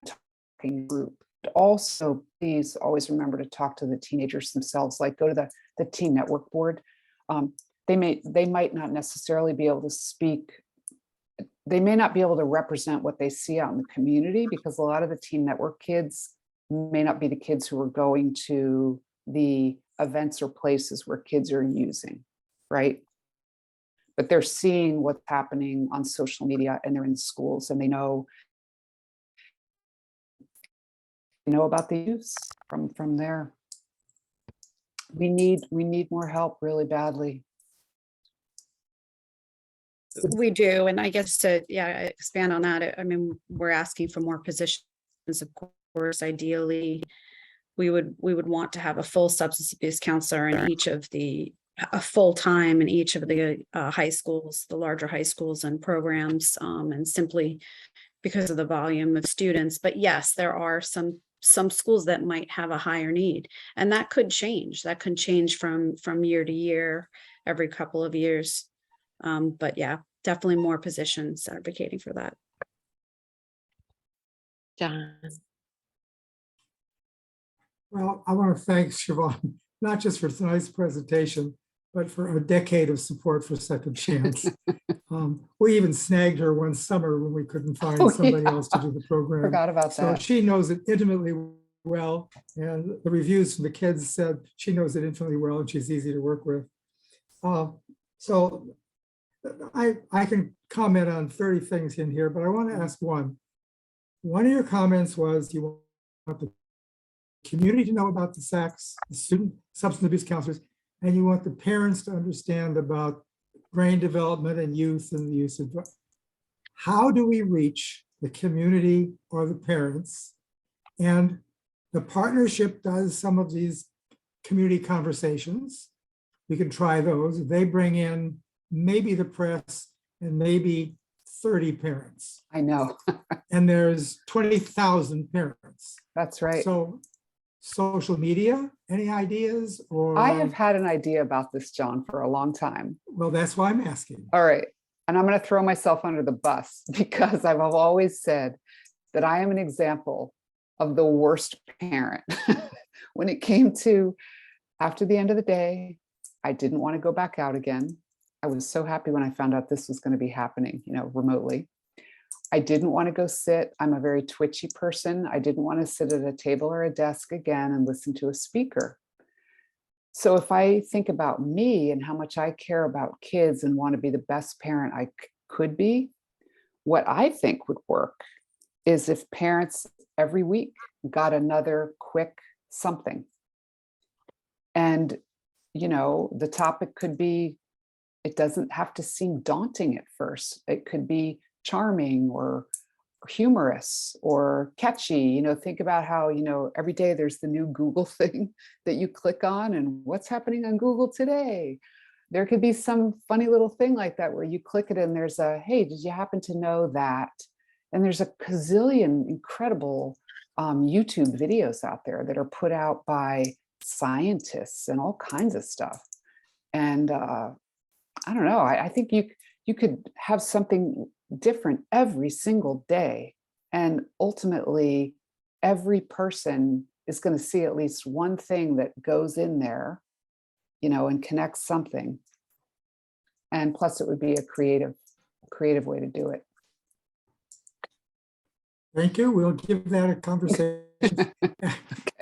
talking group. But also, please always remember to talk to the teenagers themselves, like go to the teen network board. They might not necessarily be able to speak. They may not be able to represent what they see out in the community, because a lot of the teen network kids may not be the kids who are going to the events or places where kids are using, right? But they're seeing what's happening on social media, and they're in schools, and they know about the use from there. We need more help really badly. We do. And I guess to expand on that, I mean, we're asking for more positions. Of course, ideally, we would want to have a full substance abuse counselor in each of a full time in each of the high schools, the larger high schools and programs, and simply because of the volume of students. But yes, there are some schools that might have a higher need, and that could change. That could change from year to year, every couple of years. But yeah, definitely more positions advocating for that. John. Well, I want to thank Siobhan, not just for tonight's presentation, but for a decade of support for Second Chance. We even snagged her one summer when we couldn't find somebody else to do the program. Forgot about that. So she knows it intimately well, and the reviews from the kids said she knows it intimately well, and she's easy to work with. So I can comment on 30 things in here, but I want to ask one. One of your comments was you want the community to know about the SACs, the student substance abuse counselors, and you want the parents to understand about brain development and youth and the use of drugs. How do we reach the community or the parents And the partnership does some of these community conversations. We can try those. They bring in maybe the press and maybe 30 parents. I know. And there's 20,000 parents. That's right. So social media, any ideas or? I have had an idea about this, John, for a long time. Well, that's why I'm asking. All right. And I'm going to throw myself under the bus because I've always said that I am an example of the worst parent. When it came to after the end of the day, I didn't want to go back out again. I was so happy when I found out this was going to be happening, remotely. I didn't want to go sit. I'm a very twitchy person. I didn't want to sit at a table or a desk again and listen to a speaker. So if I think about me and how much I care about kids and want to be the best parent I could be, what I think would work is if parents every week got another quick something. And, the topic could be, it doesn't have to seem daunting at first. It could be charming or humorous or catchy. Think about how, every day there's the new Google thing that you click on and what's happening on Google today. There could be some funny little thing like that where you click it and there's a, hey, did you happen to know that? And there's a gazillion incredible YouTube videos out there that are put out by scientists and all kinds of stuff. And I don't know, I think you could have something different every single day. And ultimately, every person is going to see at least one thing that goes in there, and connects something. And plus, it would be a creative way to do it. Thank you. We'll give that a conversation.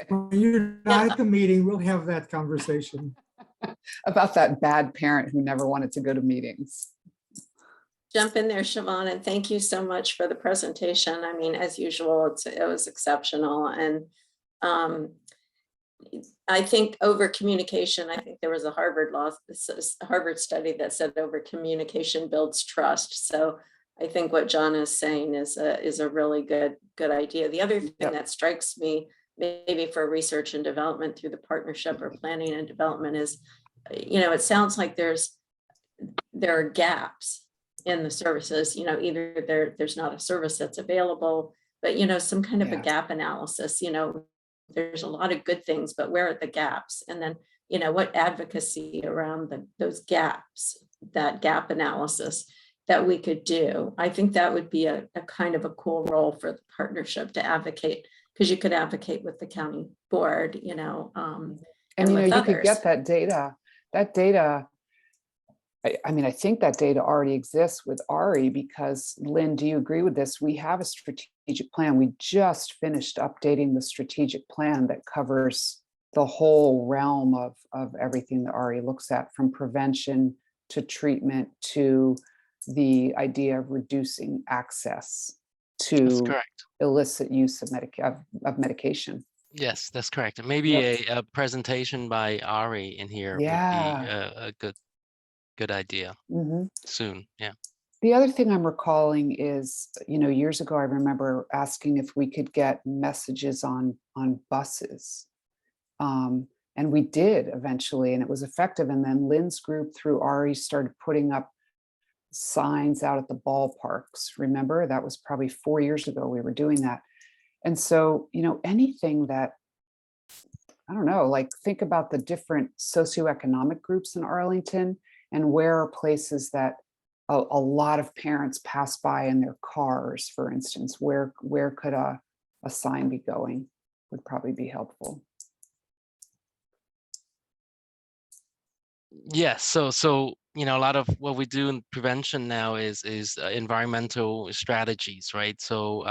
When you're not at the meeting, we'll have that conversation. About that bad parent who never wanted to go to meetings. Jump in there, Siobhan, and thank you so much for the presentation. I mean, as usual, it was exceptional. And I think over communication, I think there was a Harvard study that said over communication builds trust. So I think what John is saying is a really good idea. The other thing that strikes me, maybe for research and development through the partnership or planning and development, is, it sounds like there are gaps in the services. Either there's not a service that's available, but some kind of a gap analysis. There's a lot of good things, but where are the gaps? And then what advocacy around those gaps, that gap analysis that we could do. I think that would be a kind of a cool role for the partnership to advocate, because you could advocate with the county board, and with you could others. get that data. I think that data already exists with Ari, because Lynn, do you agree with this? We have a strategic plan. We just finished updating the strategic plan that covers the whole realm of everything that Ari looks at, from prevention to treatment to the idea of reducing access to illicit use of medication. Yes, that's correct. Maybe a presentation by Ari in here would be a good idea soon. Yeah. The other thing I'm recalling is, years ago, I remember asking if we could get messages on buses. And we did eventually, and it was effective. And then Lynn's group through Ari started putting up signs out at the ballparks. Remember, that was probably 4 years ago we were doing that. And so, anything that, I don't know, like think about the different socioeconomic groups in Arlington, and where are places that a lot of parents pass by in their cars, for instance, where could a sign be going would probably be helpful. Yes, so a lot of what we do in prevention now is environmental strategies, right? So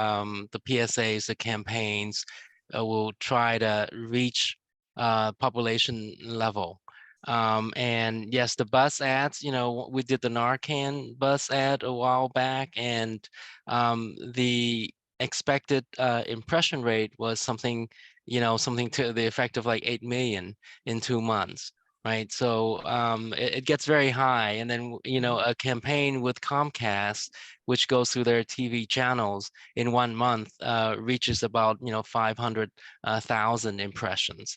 the PSAs, the campaigns will try to reach population level. And yes, the bus ads, we did the Narcan bus ad a while back, and the expected impression rate was something to the effect of like 8 million in 2 months. right? So it gets very high. And then, you know, a campaign with Comcast, which goes through their TV channels in 1 month, reaches about, you know, 500,000 impressions.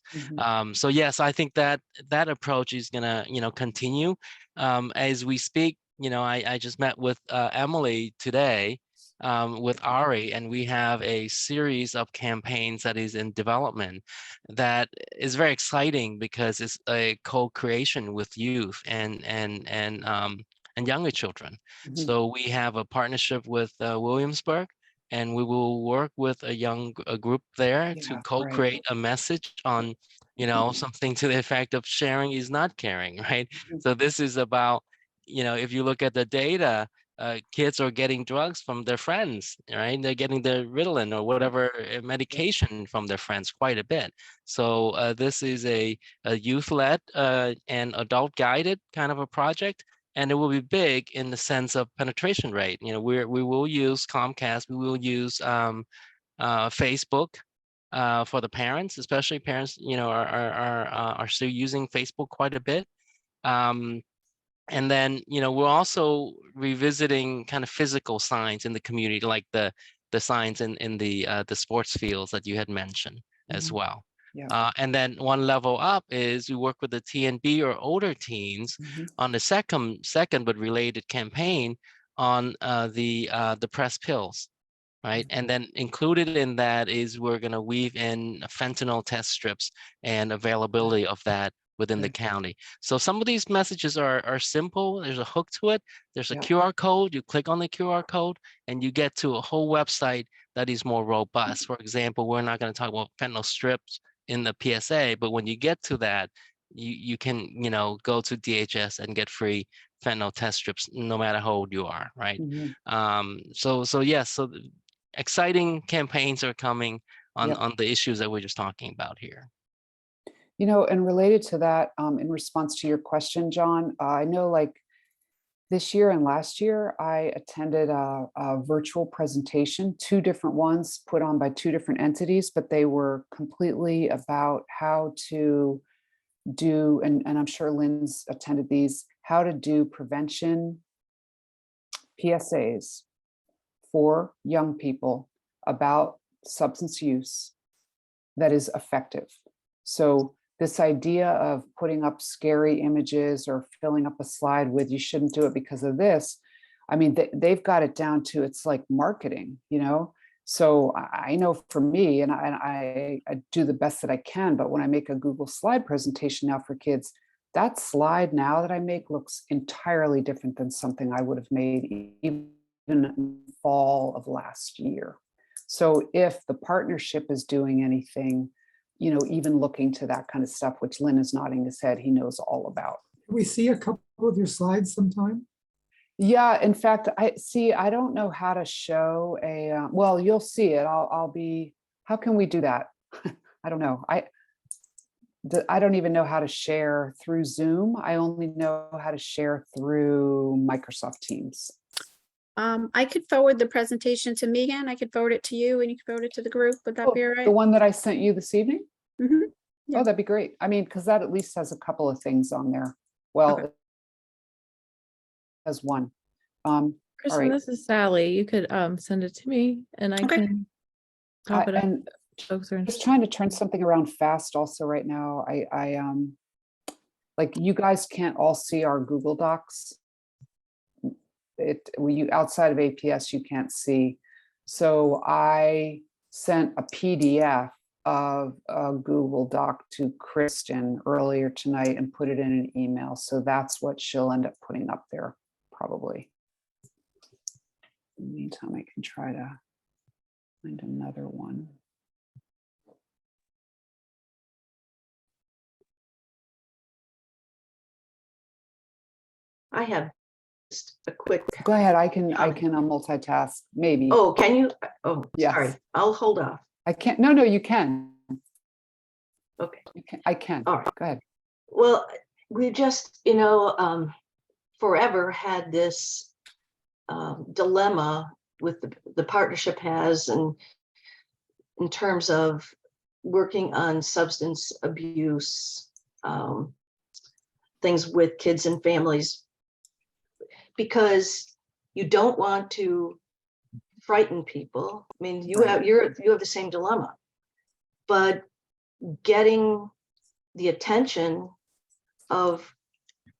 So yes, I think that that approach is gonna, you know, continue. As we speak, you know, I just met with Emily today, with Ari, and we have a series of campaigns that is in development that is very exciting because it's a co-creation with youth and younger children. So we have a partnership with Williamsburg, and we will work with a group there to Yeah, co-create a message on, you know, something to the effect of sharing is not caring, right? So this is about, you know, if you look at the data, kids are getting drugs from their friends, right? They're getting their Ritalin or whatever medication from their friends quite a bit. So this is a youth-led and adult-guided kind of a project, and it will be big in the sense of penetration rate. You know, we will use Comcast, we will use Facebook for the parents, especially parents, you know, are still using Facebook quite a bit. And then, you know, we're also revisiting kind of physical signs in the community, like the signs in the sports fields that you had mentioned as well. Yeah. And then one level up is we work with the TNB or older teens on the second but related campaign on the press pills, right? And then included in that is we're going to weave in fentanyl test strips and availability of that within the county. So some of these messages are simple. There's a hook to it. There's a QR code. You click on the QR code and you get to a whole website that is more robust. For example, we're not going to talk about fentanyl strips in the PSA, but when you get to that, you can, you know, go to DHS and get free fentanyl test strips no matter how old you are, right? So yes, so exciting campaigns are coming on the issues that we're just talking about here. You know, and related to that, in response to your question, John, I know like this year and last year, I attended a virtual presentation, 2 different ones put on by 2 different entities, but they were completely about how to do, and I'm sure Lynn's attended these, how to do prevention PSAs for young people about substance use that is effective. So this idea of putting up scary images or filling up a slide with you shouldn't do it because of this, I mean, they've got it down to, it's like marketing, you know? So I know for me, and I do the best that I can, but when I make a Google slide presentation now for kids, that slide now that I make looks entirely different than something I would have made even in fall of last year. So if the partnership is doing anything, you know, even looking to that kind of stuff, which Lynn is nodding his head, he knows all about. Can we see a couple of your slides sometime? Yeah, in fact, I don't know how to show a, well, you'll see it. I'll be, how can we do that? I don't know. I don't even know how to share through Zoom. I only know how to share through Microsoft Teams. I could forward the presentation to Megan. I could forward it to you and you could forward it to the group. Would that be all right? The one that I sent you this evening? Yeah. Oh, that'd be great. I mean, because that at least has a couple of things on there. Well, as one. Kristen, right. this is Sally. You could send it to me and I can top it up. And Folks are just trying to turn something around fast also right now. I like you guys can't all see our Google Docs. When you outside of APS, you can't see. So I sent a PDF of a Google Doc to Kristen earlier tonight and put it in an email. So that's what she'll end up putting up there probably. In the meantime, I can try to find another one. I have just a quick. Go ahead. I can multitask maybe. Oh, can you? Oh, Yes. sorry. I'll hold off. I can't. No, you can. Okay. You can. I can. All right. Go ahead. Well, we just, forever had this dilemma with the partnership has, and in terms of working on substance abuse things with kids and families, because you don't want to frighten people. I mean, you have the same dilemma, but getting the attention of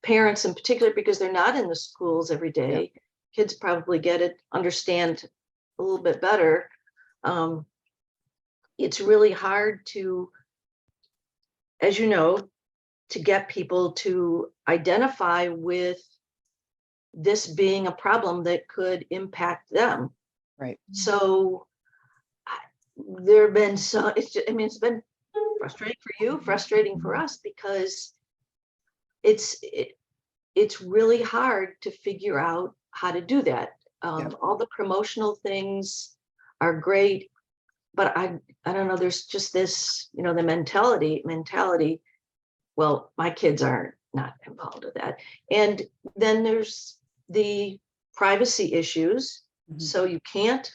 parents in particular, because they're not in the schools every day. Kids probably get it, understand a little bit better. It's really hard to, as you know, to get people to identify with this being a problem that could impact them. Right. So there have been some, it's been frustrating for you, frustrating for us, because it's really hard to figure out how to do that. All the promotional things are great, but I don't know, there's just this, the mentality, well, my kids are not involved with that. And then there's the privacy issues. So you can't,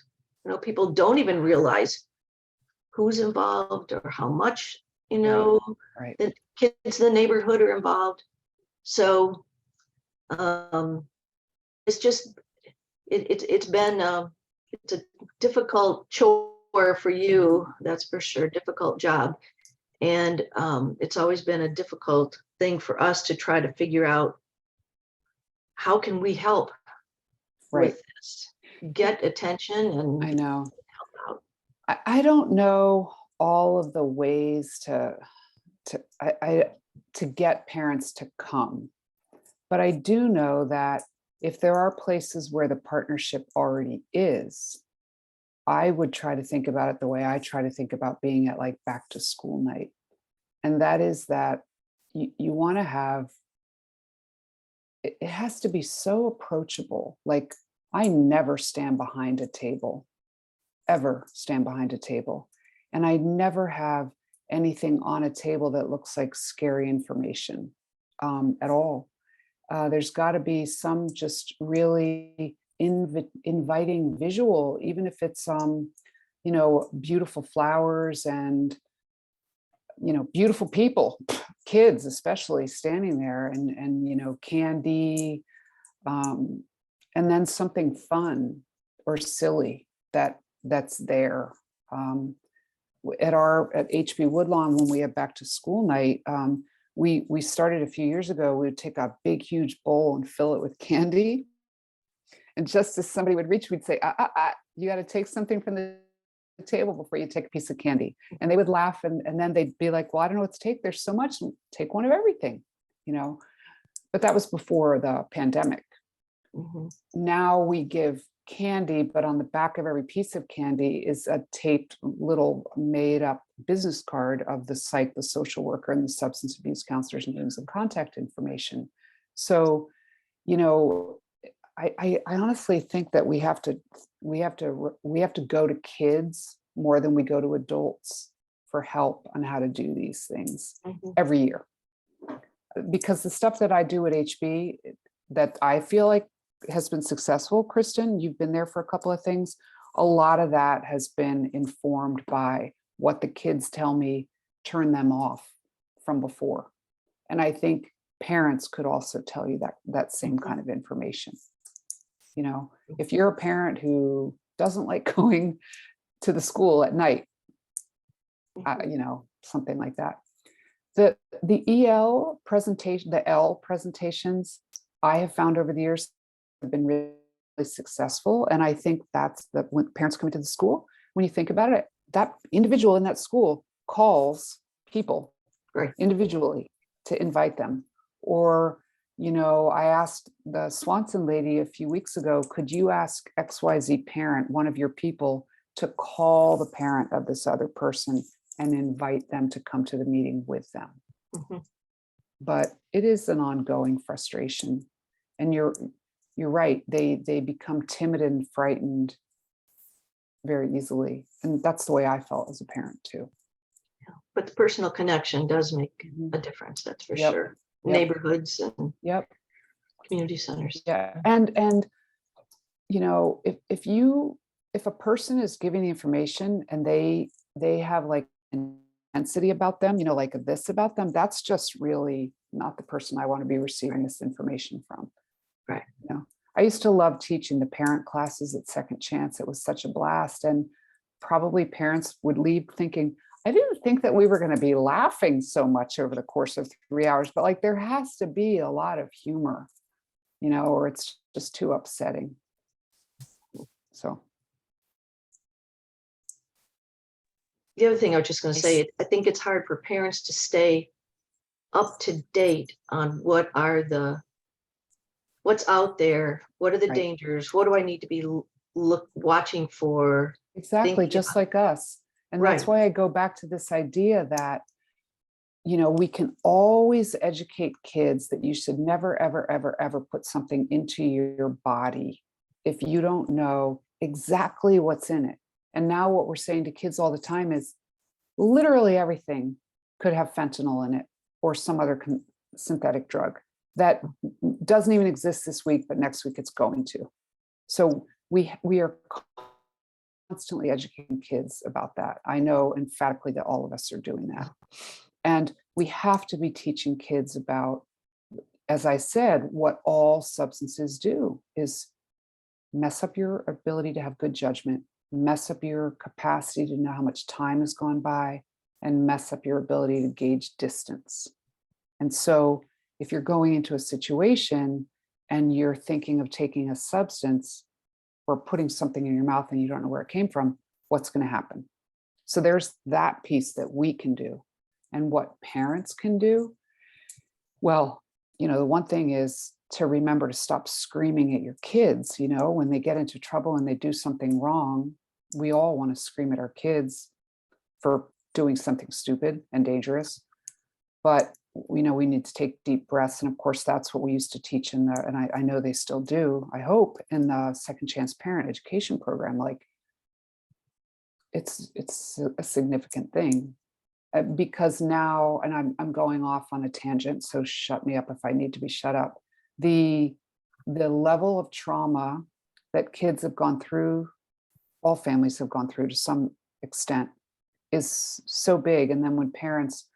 people don't even realize who's involved or how much, the kids in the neighborhood are involved. So it's just, it's been, it's a difficult chore for you, that's for sure, difficult job. And it's always been a difficult thing for us to try to figure out, how can we help with this, get attention and I know. help out. I don't know all of the ways to get parents to come, but I do know that if there are places where the partnership already is, I would try to think about it the way I try to think about being at like back to school night. And that is that you want to have, it has to be so approachable. Like, I never stand behind a table, ever stand behind a table. And I never have anything on a table that looks like scary information at all. There's got to be some just really inviting visual, even if it's beautiful flowers and beautiful people, kids especially, standing there, and candy, and then something fun or silly that's there. At HB Woodlawn, when we have back to school night, we started a few years ago. We would take a big, huge bowl and fill it with candy. And just as somebody would reach, we'd say, you got to take something from the table before you take a piece of candy. And they would laugh, and then they'd be like, well, I don't know what to take. There's so much, take one of everything, But that was before the pandemic. Now we give candy, but on the back of every piece of candy is a taped little made up business card of the psych, the social worker, and the substance abuse counselor's names and contact information. So, I honestly think that we have to go to kids more than we go to adults for help on how to do these things every year. Because the stuff that I do at HB that I feel like has been successful, Kristen, you've been there for a couple of things. A lot of that has been informed by what the kids tell me turned them off from before. And I think parents could also tell you that same kind of information. If you're a parent who doesn't like going to the school at night, something like that. The EL presentation, the L presentations, I have found over the years have been really successful. And I think that's when parents come into the school, when you think about it, that individual in that school calls people individually to invite them. Or, I asked the Swanson lady a few weeks ago, could you ask XYZ parent, one of your people, to call the parent of this other person and invite them to come to the meeting with them? But it is an ongoing frustration. And you're right, they become timid and frightened very easily. And that's the way I felt as a parent too. But the personal connection does make a difference, that's for sure. Neighborhoods and community centers. Yeah. And if a person is giving the information and they have like intensity about them, you know, like this about them, that's just really not the person I want to be receiving this information from. Right. You know, I used to love teaching the parent classes at Second Chance. It was such a blast. And probably parents would leave thinking, I didn't think that we were going to be laughing so much over the course of 3 hours, but like there has to be a lot of humor, you know, or it's just too upsetting. So. The other thing I was just going to say, I think it's hard for parents to stay up to date on what's out there, what are the Right. dangers, what do I need to be watching for? Exactly, thinking just about- like us. And that's Right. why I go back to this idea that, you know, we can always educate kids that you should never, ever, ever, ever put something into your body if you don't know exactly what's in it. And now what we're saying to kids all the time is literally everything could have fentanyl in it or some other synthetic drug that doesn't even exist this week, but next week it's going to. So we are constantly educating kids about that. I know emphatically that all of us are doing that. And we have to be teaching kids about, as I said, what all substances do is mess up your ability to have good judgment, mess up your capacity to know how much time has gone by, and mess up your ability to gauge distance. And so if you're going into a situation and you're thinking of taking a substance or putting something in your mouth and you don't know where it came from, what's going to happen? So there's that piece that we can do. And what parents can do, well, you know, the one thing is to remember to stop screaming at your kids. You know, when they get into trouble and they do something wrong, we all want to scream at our kids for doing something stupid and dangerous. But we know we need to take deep breaths. And of course, that's what we used to teach in the, and I know they still do, I hope, in the Second Chance Parent Education Program. Like, it's a significant thing. Because now, and I'm going off on a tangent, so shut me up if I need to be shut up. The level of trauma that kids have gone through, all families have gone through to some extent, is so big. And then when parents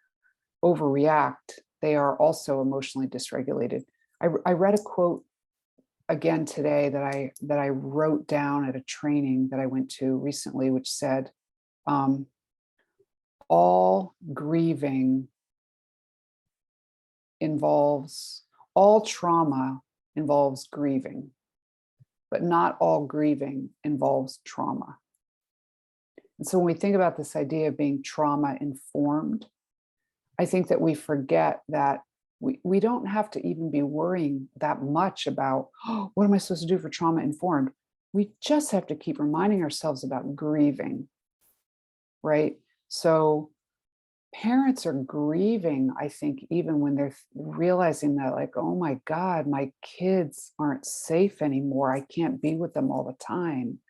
overreact, they are also emotionally dysregulated. I read a quote again today that I wrote down at a training that I went to recently, which said, all trauma involves grieving, but not all grieving involves trauma. And so when we think about this idea of being trauma informed, I think that we forget that we don't have to even be worrying that much about, oh, what am I supposed to do for trauma informed? We just have to keep reminding ourselves about grieving, right? So parents are grieving, I think, even when they're realizing that, like, oh my God, my kids aren't safe anymore. I can't be with them all the time.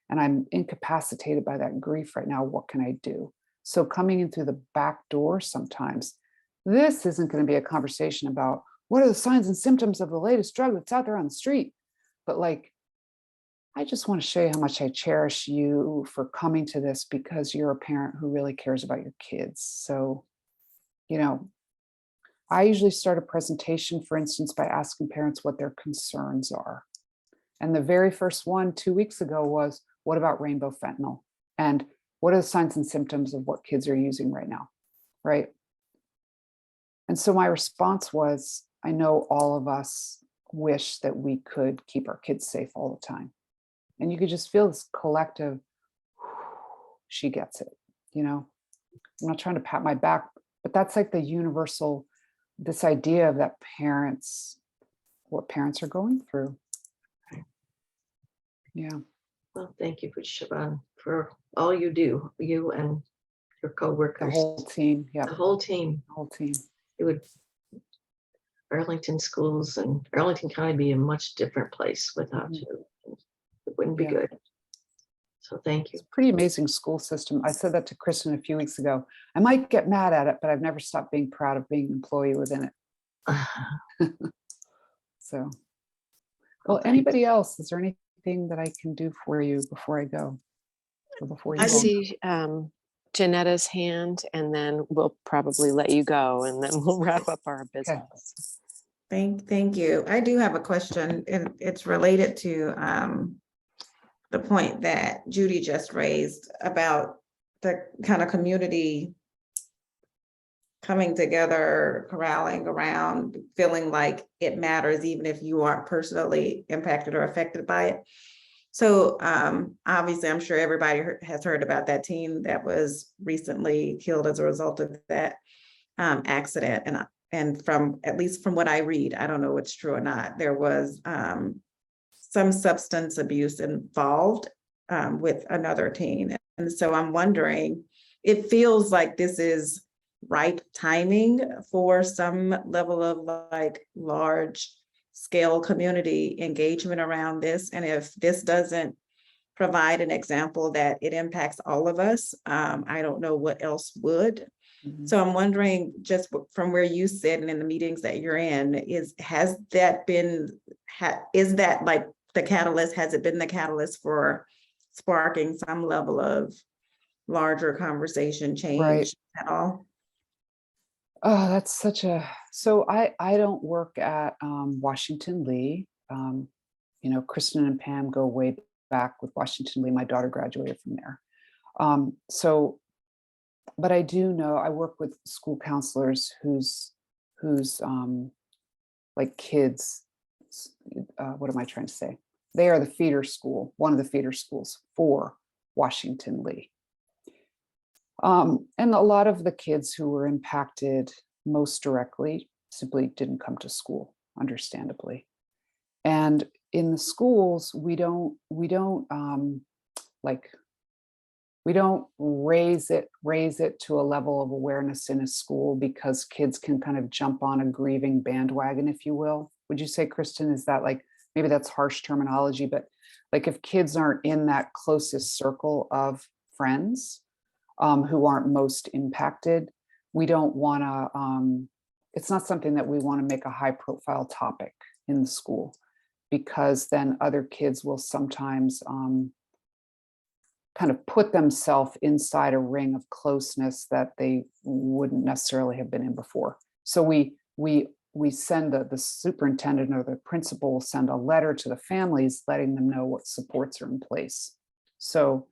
And I'm incapacitated by that grief right now. What can I do? So coming in through the back door sometimes, this isn't going to be a conversation about what are the signs and symptoms of the latest drug that's out there on the street. But like, I just want to show you how much I cherish you for coming to this because you're a parent who really cares about your kids. So, you know, I usually start a presentation, for instance, by asking parents what their concerns are. And the very first one 2 weeks ago was, what about rainbow fentanyl? And what are the signs and symptoms of what kids are using right now, right? And so my response was, I know all of us wish that we could keep our kids safe all the time. And you could just feel this collective, she gets it, you know? I'm not trying to pat my back, but that's like the universal, this idea of that what parents are going through. Yeah. Well, thank you, Siobhan, for all you do, you and your coworkers. The whole team, yeah. The whole team. The whole team. It would, Arlington schools and Arlington County be a much different place without you. It wouldn't be good. So thank you. It's a pretty amazing school system. I said that to Kristen a few weeks ago. I might get mad at it, but I've never stopped being proud of being an employee within it. So, well, anybody else? Is there anything that I can do for you before I go? Or before you I go? see Janetta's hand, and then we'll probably let you go, and then we'll wrap up our business. Thank you. I do have a question, and it's related to the point that Judy just raised about the kind of community coming together, corralling around, feeling like it matters, even if you aren't personally impacted or affected by it. So obviously, I'm sure everybody has heard about that teen that was recently killed as a result of that accident. And from, at least from what I read, I don't know if it's true or not, there was some substance abuse involved with another teen. And so I'm wondering, it feels like this is right timing for some level of like large scale community engagement around this. And if this doesn't provide an example that it impacts all of us, I don't know what else would. So I'm wondering, just from where you sit and in the meetings that you're in, is that like the catalyst? Has it been the catalyst for sparking some level of larger conversation change at all? Oh, that's such a, so I don't work at Washington Lee. You know, Kristen and Pam go way back with Washington Lee. My daughter graduated from there. But I do know, I work with school counselors whose like kids, what am I trying to say? They are the feeder school, one of the feeder schools for Washington Lee. And a lot of the kids who were impacted most directly simply didn't come to school, understandably. And in the schools, we don't raise it to a level of awareness in a school because kids can kind of jump on a grieving bandwagon, if you will. Would you say, Kristen, is that like, maybe that's harsh terminology, but like if kids aren't in that closest circle of friends who aren't most impacted, we don't want to, it's not something that we want to make a high profile topic in the school, because then other kids will sometimes kind of put themselves inside a ring of closeness that they wouldn't necessarily have been in before. So we send the superintendent or the principal will send a letter to the families letting them know what supports are in place so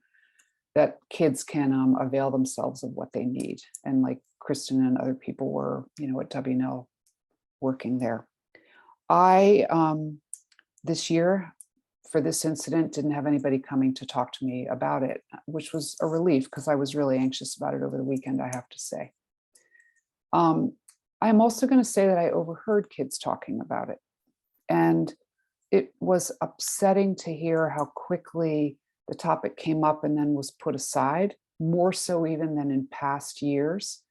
that kids can avail themselves of what they need. And like Kristen and other people were, you know, at WNL working there. I, this year, for this incident, didn't have anybody coming to talk to me about it, which was a relief because I was really anxious about it over the weekend, I have to say. I'm also going to say that I overheard kids talking about it. And it was upsetting to hear how quickly the topic came up and then was put aside, more so even than in past years.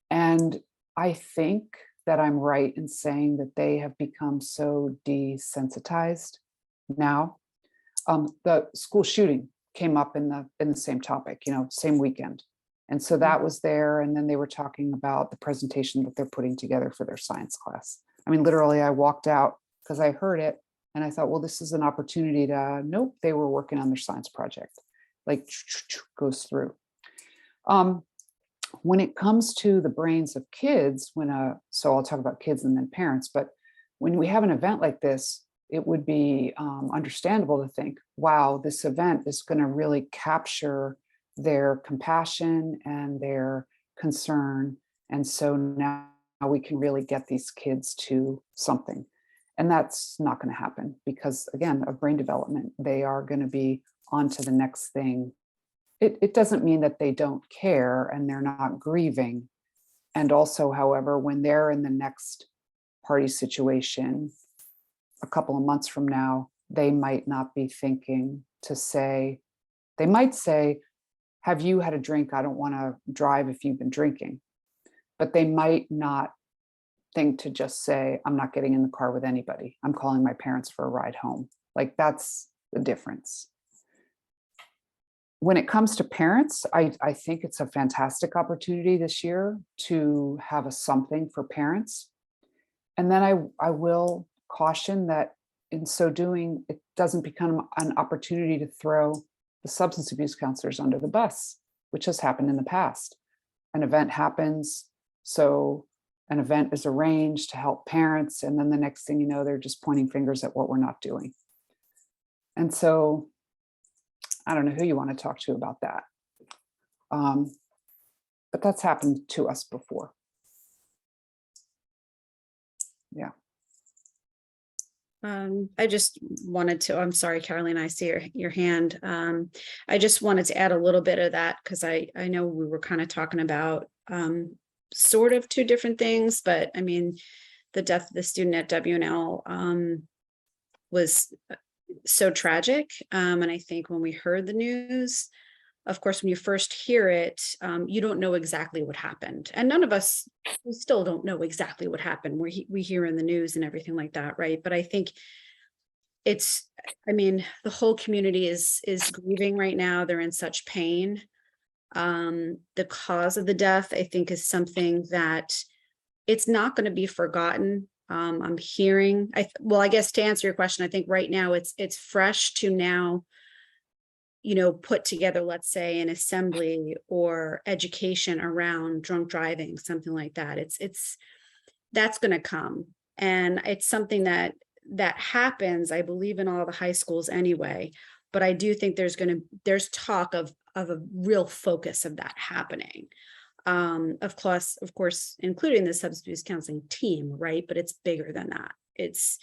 And I think that I'm right in saying that they have become so desensitized now. The school shooting came up in the same topic, you know, same weekend. And so that was there. And then they were talking about the presentation that they're putting together for their science class. I mean, literally, I walked out because I heard it and I thought, well, this is an opportunity to, nope, they were working on their science project, like goes through. When it comes to the brains of kids, so I'll talk about kids and then parents, but when we have an event like this, it would be understandable to think, wow, this event is going to really capture their compassion and their concern. And so now we can really get these kids to something. And that's not going to happen because, again, of brain development, they are going to be on to the next thing. It doesn't mean that they don't care and they're not grieving. And also, however, when they're in the next party situation, a couple of months from now, they might not be thinking to say, they might say, have you had a drink? I don't want to drive if you've been drinking. But they might not think to just say, I'm not getting in the car with anybody. I'm calling my parents for a ride home. Like that's the difference. When it comes to parents, I think it's a fantastic opportunity this year to have a something for parents. And then I will caution that in so doing, it doesn't become an opportunity to throw the substance abuse counselors under the bus. which has happened in the past. An event happens, so an event is arranged to help parents, and then the next thing you know, they're just pointing fingers at what we're not doing. And so I don't know who you want to talk to about that. But that's happened to us before. Yeah. I just wanted to, I'm sorry, Caroline, I see your hand. I just wanted to add a little bit of that because I know we were kind of talking about sort of two different things, but I mean, the death of the student at WNL was so tragic. And I think when we heard the news, of course, when you first hear it, you don't know exactly what happened. And none of us, we still don't know exactly what happened. We hear in the news and everything like that, right? But I think I mean, the whole community is grieving right now. They're in such pain. The cause of the death, I think, is something that it's not going to be forgotten. I'm hearing, well, I guess to answer your question, I think right now it's fresh to now, put together, let's say, an assembly or education around drunk driving, something like that. That's going to come. And it's something that happens, I believe, in all the high schools anyway. But I do think there's talk of a real focus of that happening. Of course, including the substance abuse counseling team, right? But it's bigger than that. It's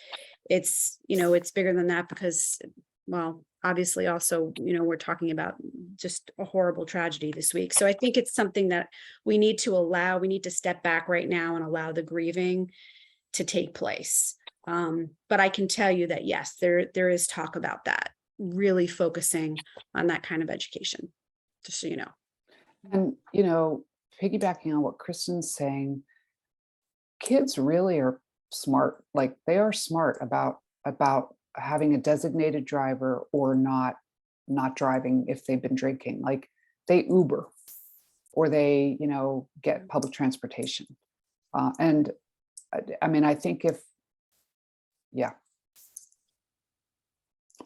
bigger than that because, well, obviously also, we're talking about just a horrible tragedy this week. So I think it's something that we need to step back right now and allow the grieving to take place. But I can tell you that, yes, there is talk about that, really focusing on that kind of education, just so you know. And, piggybacking on what Kristen's saying, kids really are smart. Like they are smart about having a designated driver or not driving if they've been drinking. Like they Uber or they, get public transportation. And I mean, I think I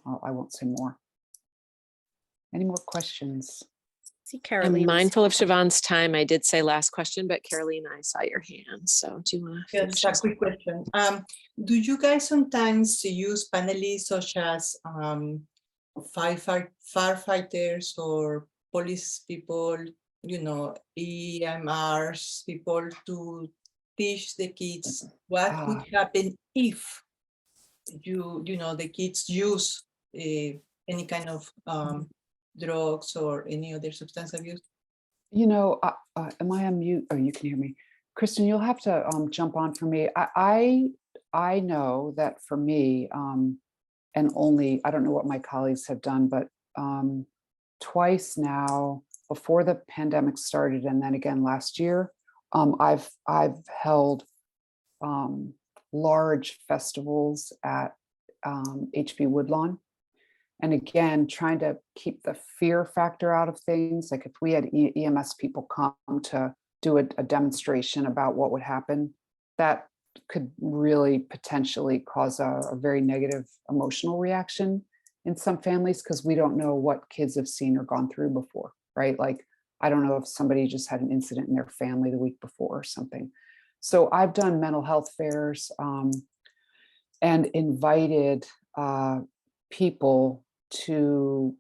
won't say more. Any more questions? See, I'm Caroline. mindful of Siobhan's time. I did say last question, but Caroline, I saw your hand. So do you want to finish? Yes, a quick question. Do you guys sometimes use panelists such as firefighters or police people, EMRs people to teach the kids what would happen if the kids use any kind of drugs or any other substance abuse? Am I on mute? Oh, you can hear me. Kristen, you'll have to jump on for me. I know that for me, and only, I don't know what my colleagues have done, but twice now, before the pandemic started, and then again last year, I've held large festivals at HB Woodlawn. And again, trying to keep the fear factor out of things. Like if we had EMS people come to do a demonstration about what would happen, that could really potentially cause a very negative emotional reaction in some families because we don't know what kids have seen or gone through before, right? Like, I don't know if somebody just had an incident in their family the week before or something. So I've done mental health fairs and invited people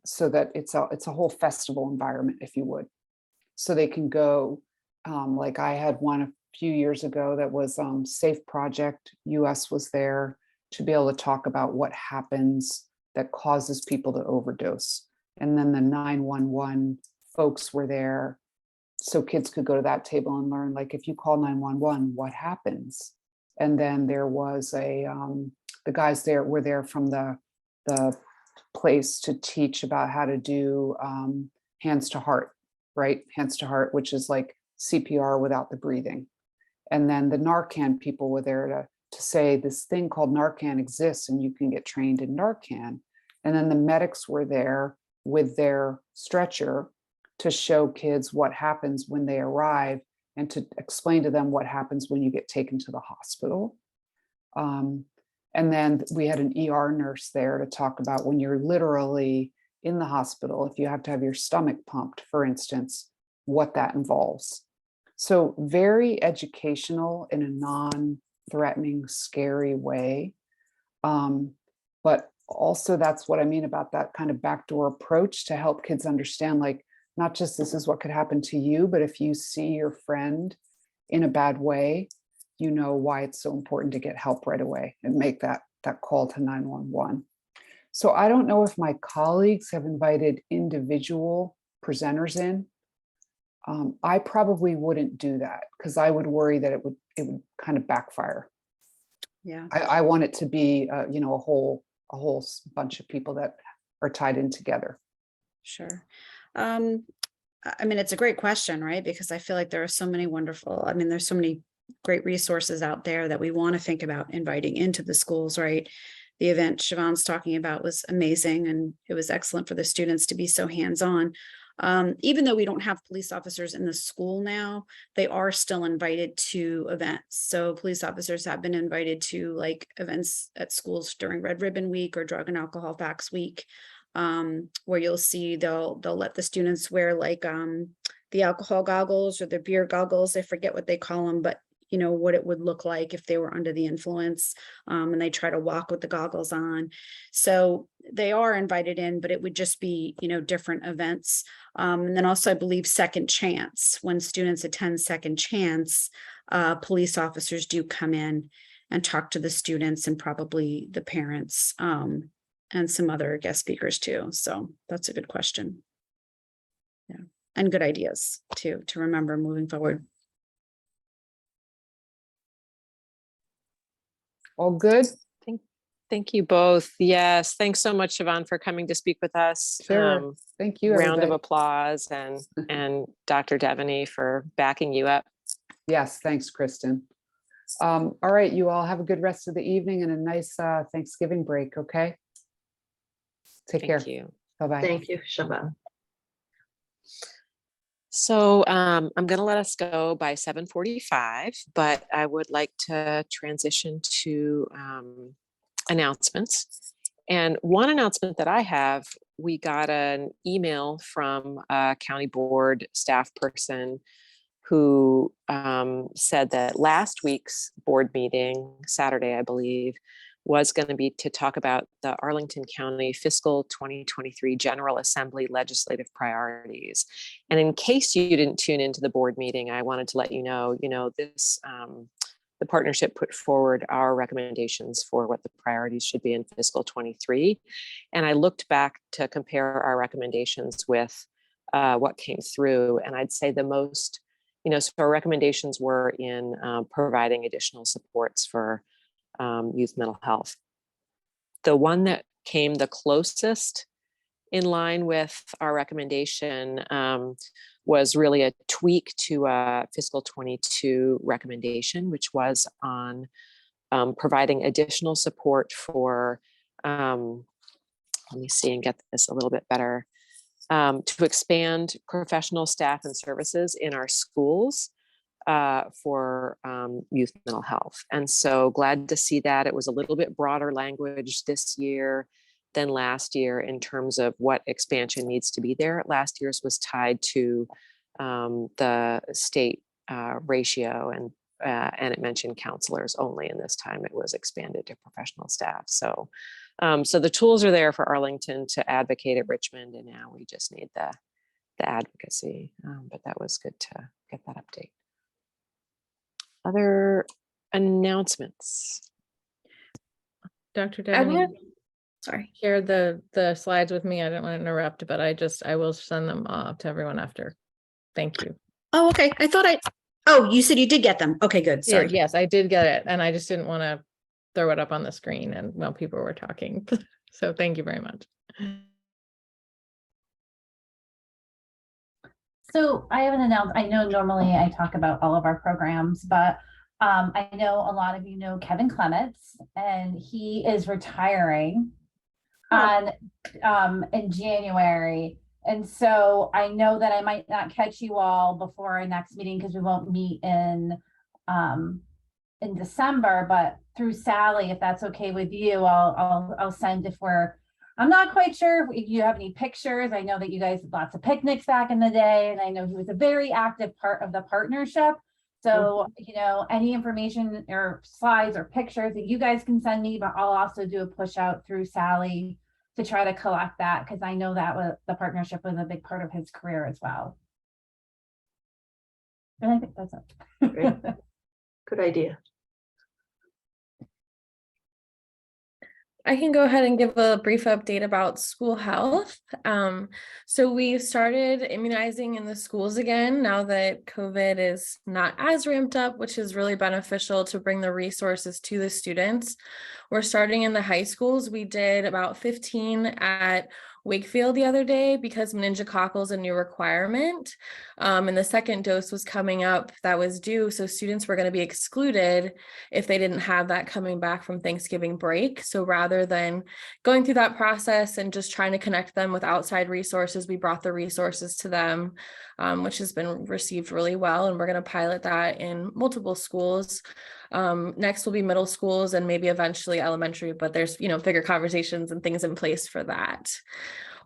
so that it's a whole festival environment, if you would, so they can go. Like I had one a few years ago that was Safe Project US was there to be able to talk about what happens that causes people to overdose, and then the 911 folks were there so kids could go to that table and learn, like, if you call 911, what happens? And then there was the guys there were there from the place to teach about how to do hands to heart, right? Hands to heart, which is like CPR without the breathing. And then the Narcan people were there to say this thing called Narcan exists and you can get trained in Narcan. And then the medics were there with their stretcher to show kids what happens when they arrive and to explain to them what happens when you get taken to the hospital. And then we had an ER nurse there to talk about when you're literally in the hospital, if you have to have your stomach pumped, for instance, what that involves. So very educational in a non-threatening, scary way. But also that's what I mean about that kind of backdoor approach to help kids understand, like, not just this is what could happen to you, but if you see your friend in a bad way, you know why it's so important to get help right away and make that call to 911. So I don't know if my colleagues have invited individual presenters in. I probably wouldn't do that because I would worry that it would kind of backfire. Yeah. I want it to be, you know, a whole bunch of people that are tied in together. Sure. I mean, it's a great question, right? Because I feel like there are so many wonderful, I mean, there's so many great resources out there that we want to think about inviting into the schools, right? The event Siobhan's talking about was amazing, and it was excellent for the students to be so hands-on. Even though we don't have police officers in the school now, they are still invited to events. So police officers have been invited to like events at schools during Red Ribbon Week or Drug and Alcohol Facts Week, where you'll see they'll let the students wear like the alcohol goggles or the beer goggles. I forget what they call them, but you know what it would look like if they were under the influence, and they try to walk with the goggles on. So they are invited in, but it would just be, you know, different events. And then also I believe Second Chance, when students attend Second Chance, police officers do come in and talk to the students and probably the parents, and some other guest speakers too. So that's a good question. Yeah, and good ideas too, to remember moving forward. All good? Thank you both. Yes, thanks so much, Siobhan, for coming to speak with us. Sure. Thank you, Round of everybody. applause, and Dr. Devaney for backing you up. Yes, thanks, Kristen. All right, you all have a good rest of the evening and a nice Thanksgiving break, okay? Take care. Thank you. Bye-bye. Thank you, Siobhan. So I'm going to let us go by 7:45, but I would like to transition to announcements. And one announcement that I have, we got an email from a county board staff person who said that last week's board meeting, Saturday, I believe, was going to be to talk about the Arlington County fiscal 2023 General Assembly legislative priorities. And in case you didn't tune into the board meeting, I wanted to let you know, this, the partnership put forward our recommendations for what the priorities should be in fiscal 23. And I looked back to compare our recommendations with what came through. And I'd say the most, so our recommendations were in providing additional supports for youth mental health. The one that came the closest in line with our recommendation was really a tweak to a fiscal 22 recommendation, which was on providing additional support for, let me see and get this a little bit better, to expand professional staff and services in our schools for youth mental health. And so glad to see that. It was a little bit broader language this year than last year in terms of what expansion needs to be there. Last year's was tied to the state ratio, and it mentioned counselors only, and this time it was expanded to professional staff. So the tools are there for Arlington to advocate at Richmond, and now we just need the advocacy. But that was good to get that update. Other announcements? Dr. I Devaney want- Sorry. shared the slides with me. I didn't want to interrupt, but I will send them to everyone after. Thank you. Oh, okay. Oh, you said you did get them. Okay, good. Sorry. Yeah, yes, I did get it. And I just didn't want to throw it up on the screen and while people were talking. So thank you very much. So I have an announcement. I know normally I talk about all of our programs, but I know a lot of you know Kevin Clements, and he is retiring in January. And so I know that I might not catch you all before our next meeting because we won't meet in December, but through Sally, if that's okay with you, I'll send if we're I'm not quite sure if you have any pictures. I know that you guys had lots of picnics back in the day, and I know he was a very active part of the partnership. So, you know, any information or slides or pictures that you guys can send me, but I'll also do a push out through Sally to try to collect that, because I know that the partnership was a big part of his career as well. And I think that's it. Great. Good idea. I can go ahead and give a brief update about school health. So we started immunizing in the schools again now that COVID is not as ramped up, which is really beneficial to bring the resources to the students. We're starting in the high schools. We did about 15 at Wakefield the other day because meningococcal is a new requirement. And the second dose was coming up that was due. So students were going to be excluded if they didn't have that coming back from Thanksgiving break. So rather than going through that process and just trying to connect them with outside resources, we brought the resources to them, which has been received really well. And we're going to pilot that in multiple schools. Next will be middle schools and maybe eventually elementary, but there's, you know, bigger conversations and things in place for that.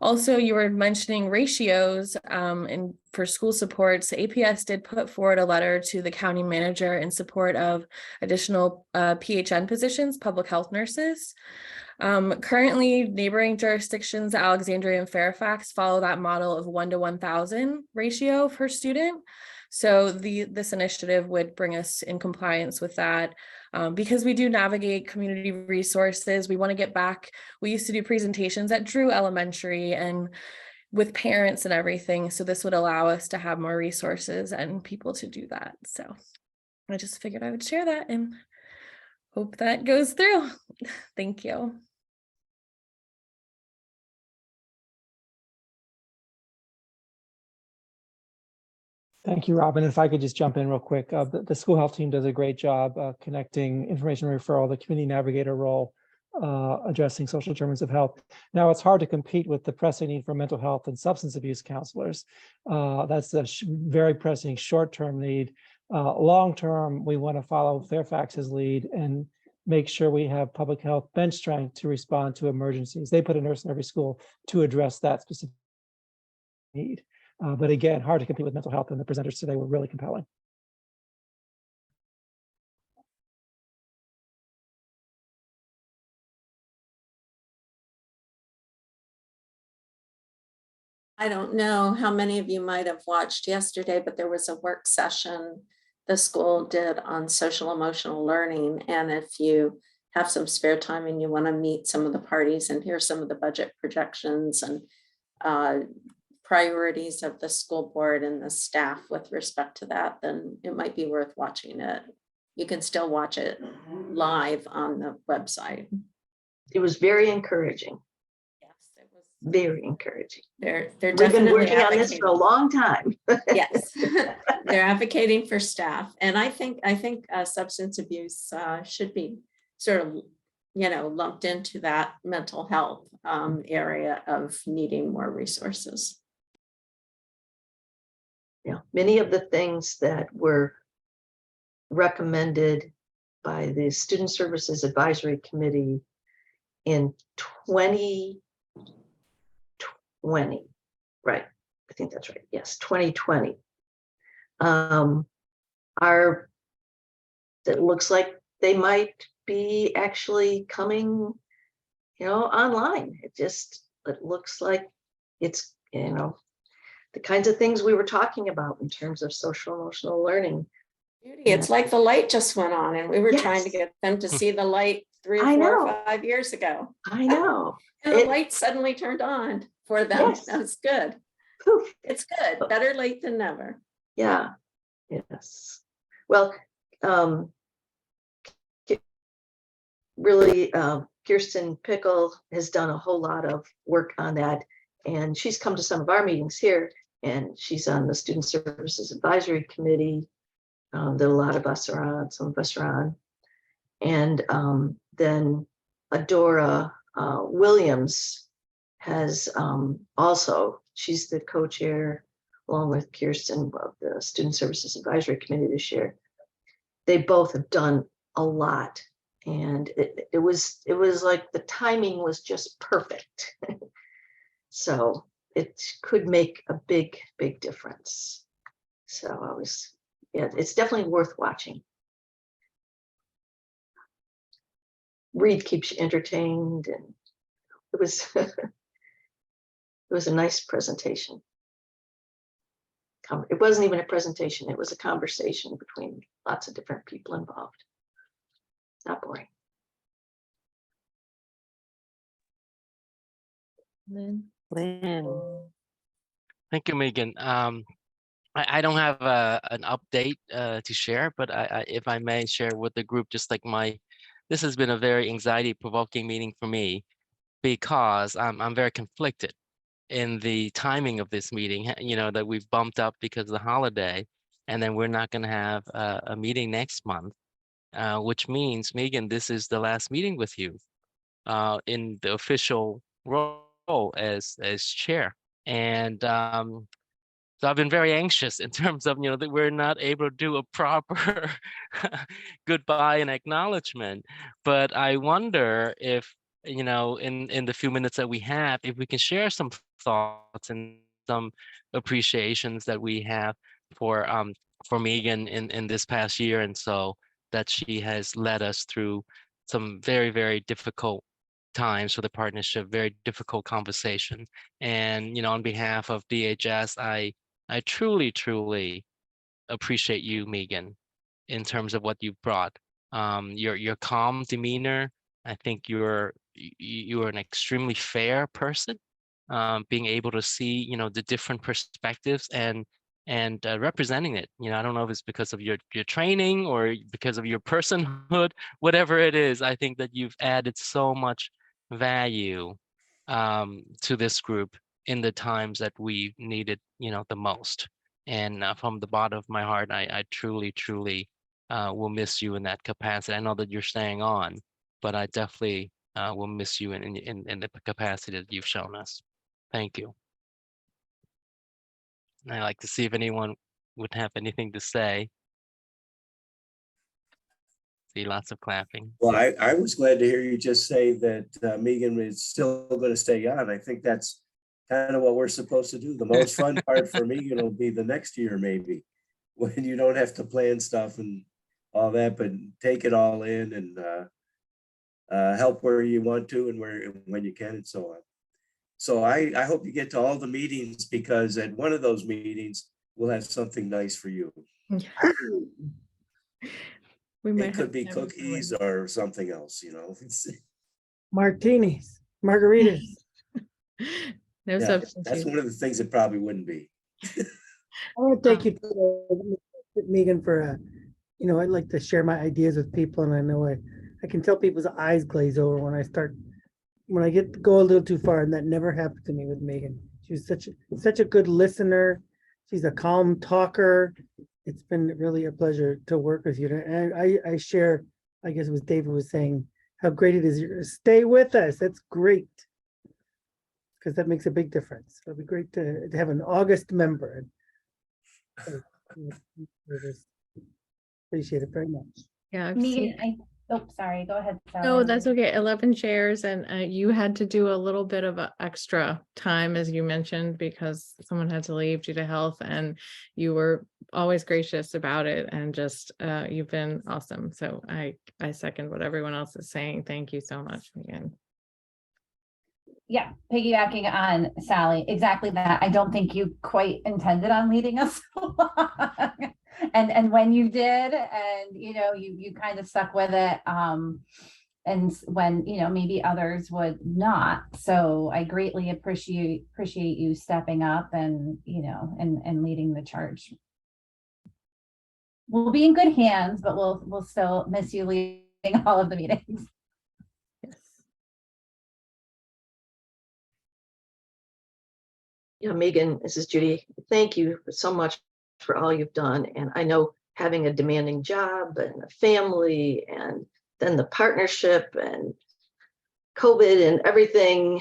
Also, you were mentioning ratios and for school supports. APS did put forward a letter to the county manager in support of additional PHN positions, public health nurses. Currently, neighboring jurisdictions, Alexandria and Fairfax, follow that model of 1 to 1,000 ratio per student. So this initiative would bring us in compliance with that. Because we do navigate community resources, we want to get back. We used to do presentations at Drew Elementary and with parents and everything. So this would allow us to have more resources and people to do that. So I just figured I would share that and hope that goes through. Thank you. Thank you, Robin. If I could just jump in real quick, the school health team does a great job connecting information referral, the community navigator role, addressing social determinants of health. Now, it's hard to compete with the pressing need for mental health and substance abuse counselors. That's a very pressing short-term need. Long-term, we want to follow Fairfax's lead and make sure we have public health bench strength to respond to emergencies. They put a nurse in every school to address that specific need. But again, hard to compete with mental health, and the presenters today were really compelling. I don't know how many of you might have watched yesterday, but there was a work session the school did on social emotional learning. And if you have some spare time and you want to meet some of the parties and hear some of the budget projections and priorities of the school board and the staff with respect to that, then it might be worth watching it. You can still watch it live on the website. It was very encouraging. Yes, it was Very encouraging. They're We've definitely been working on this advocating. for a long time. Yes, they're advocating for staff, and I think substance abuse should be sort of, you know, lumped into that mental health area of needing more resources. Yeah, many of the things that were recommended by the Student Services Advisory Committee in 2020, right? I think that's right. Yes, 2020. It looks like they might be actually coming, you know, online. It looks like it's, you know, the kinds of things we were talking about in terms of social emotional learning. It's like the light just went on and we were trying to get them to see the light 3 or 4 or 5 years ago. I know. And the light suddenly turned on for them. Yes. That's good. Poof. It's good. Better late than never. Yeah. Yes. Well, really, Kirsten Pickle has done a whole lot of work on that. And she's come to some of our meetings here, and she's on the Student Services Advisory Committee that a lot of us are on, some of us are on. And then Adora Williams has also, she's the co-chair along with Kirsten of the Student Services Advisory Committee this year. They both have done a lot. And it was like the timing was just perfect. So it could make a big, big difference. So yeah, it's definitely worth watching. Reed keeps you entertained, and it was it was a nice presentation. It wasn't even a presentation, it was a conversation between lots of different people involved. Not boring. Lynn. Thank you, Megan. I don't have an update to share, but if I may share with the group, just like this has been a very anxiety-provoking meeting for me, because I'm very conflicted in the timing of this meeting, that we've bumped up because of the holiday, and then we're not going to have a meeting next month, which means, Megan, this is the last meeting with you in the official role as chair. And so I've been very anxious in terms of, that we're not able to do a proper goodbye and acknowledgement. But I wonder if, in the few minutes that we have, if we can share some thoughts and some appreciations that we have for Megan in this past year, and so that she has led us through some very, very difficult times for the partnership, very difficult conversation. And, on behalf of DHS, I truly, truly appreciate you, Megan, in terms of what you've brought. Your calm demeanor. I think you're an extremely fair person. Being able to see, the different perspectives and representing it. I don't know if it's because of your training or because of your personhood, whatever it is. I think that you've added so much value to this group in the times that we needed, the most. And from the bottom of my heart, I truly, truly will miss you in that capacity. I know that you're staying on, but I definitely will miss you in the capacity that you've shown us. Thank you. And I'd like to see if anyone would have anything to say. See lots of clapping. Well, I was glad to hear you just say that Megan is still going to stay on. I think that's kind of what we're supposed to do. The most fun part for Megan will be the next year, maybe, when you don't have to plan stuff and all that, but take it all in and help where you want to and when you can and so on. So I hope you get to all the meetings, because at one of those meetings, we'll have something nice for you. It could be cookies or something else, Martinis, margaritas. No Yeah, substitute. that's one of the things that probably wouldn't be. I want to thank you, Megan, for, I'd like to share my ideas with people, and I know I can tell people's eyes glaze over when I get to go a little too far, and that never happened to me with Megan. She's such a good listener. She's a calm talker. It's been really a pleasure to work with you. And I share, I guess it was David was saying, how great it is. Stay with us. That's great. Because that makes a big difference. It'll be great to have an August member. Appreciate it very much. Yeah. Megan, sorry, go ahead. Sally. No, that's okay. 11 chairs, and you had to do a little bit of extra time, as you mentioned, because someone had to leave due to health, and you were always gracious about it, and just you've been awesome. So I second what everyone else is saying. Thank you so much, Megan. Yeah, piggybacking on Sally, exactly that. I don't think you quite intended on leading us along. And when you did, and you kind of stuck with it, and when maybe others would not. So I greatly appreciate you stepping up and and leading the charge. We'll be in good hands, but we'll still miss you leading all of the meetings. Yeah, Megan, this is Judy. Thank you so much for all you've done. And I know having a demanding job and a family, and then the partnership and COVID and everything,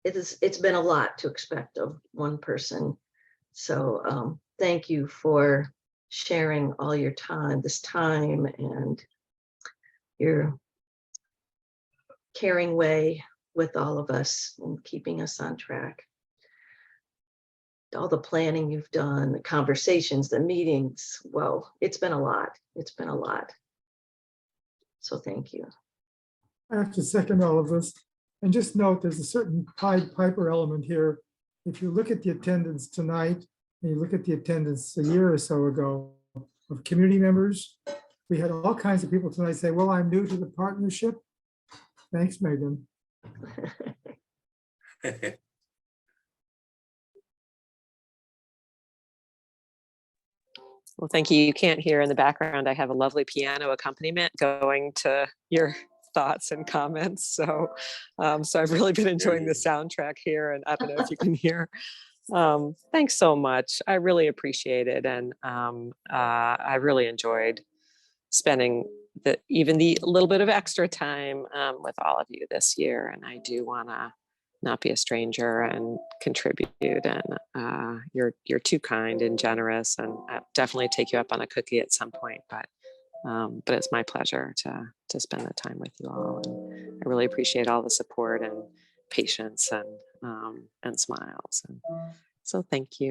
it's been a lot to expect of one person. So thank you for sharing all your time, and your caring way with all of us and keeping us on track. All the planning you've done, the conversations, the meetings. Well, it's been a lot. It's been a lot. So thank you. I have to second all of this. And just note, there's a certain Pied Piper element here. If you look at the attendance tonight, and you look at the attendance a year or so ago of community members, we had all kinds of people tonight say, well, I'm new to the partnership. Thanks, Megan. Well, thank you. You can't hear in the background. I have a lovely piano accompaniment going to your thoughts and comments. So I've really been enjoying the soundtrack here, and I don't know if you can hear. Thanks so much. I really appreciate it. And I really enjoyed spending even the little bit of extra time with all of you this year. And I do want to not be a stranger and contribute. And you're too kind and generous, and I'll definitely take you up on a cookie at some point. But it's my pleasure to spend the time with you all. And I really appreciate all the support and patience and smiles. And so thank you.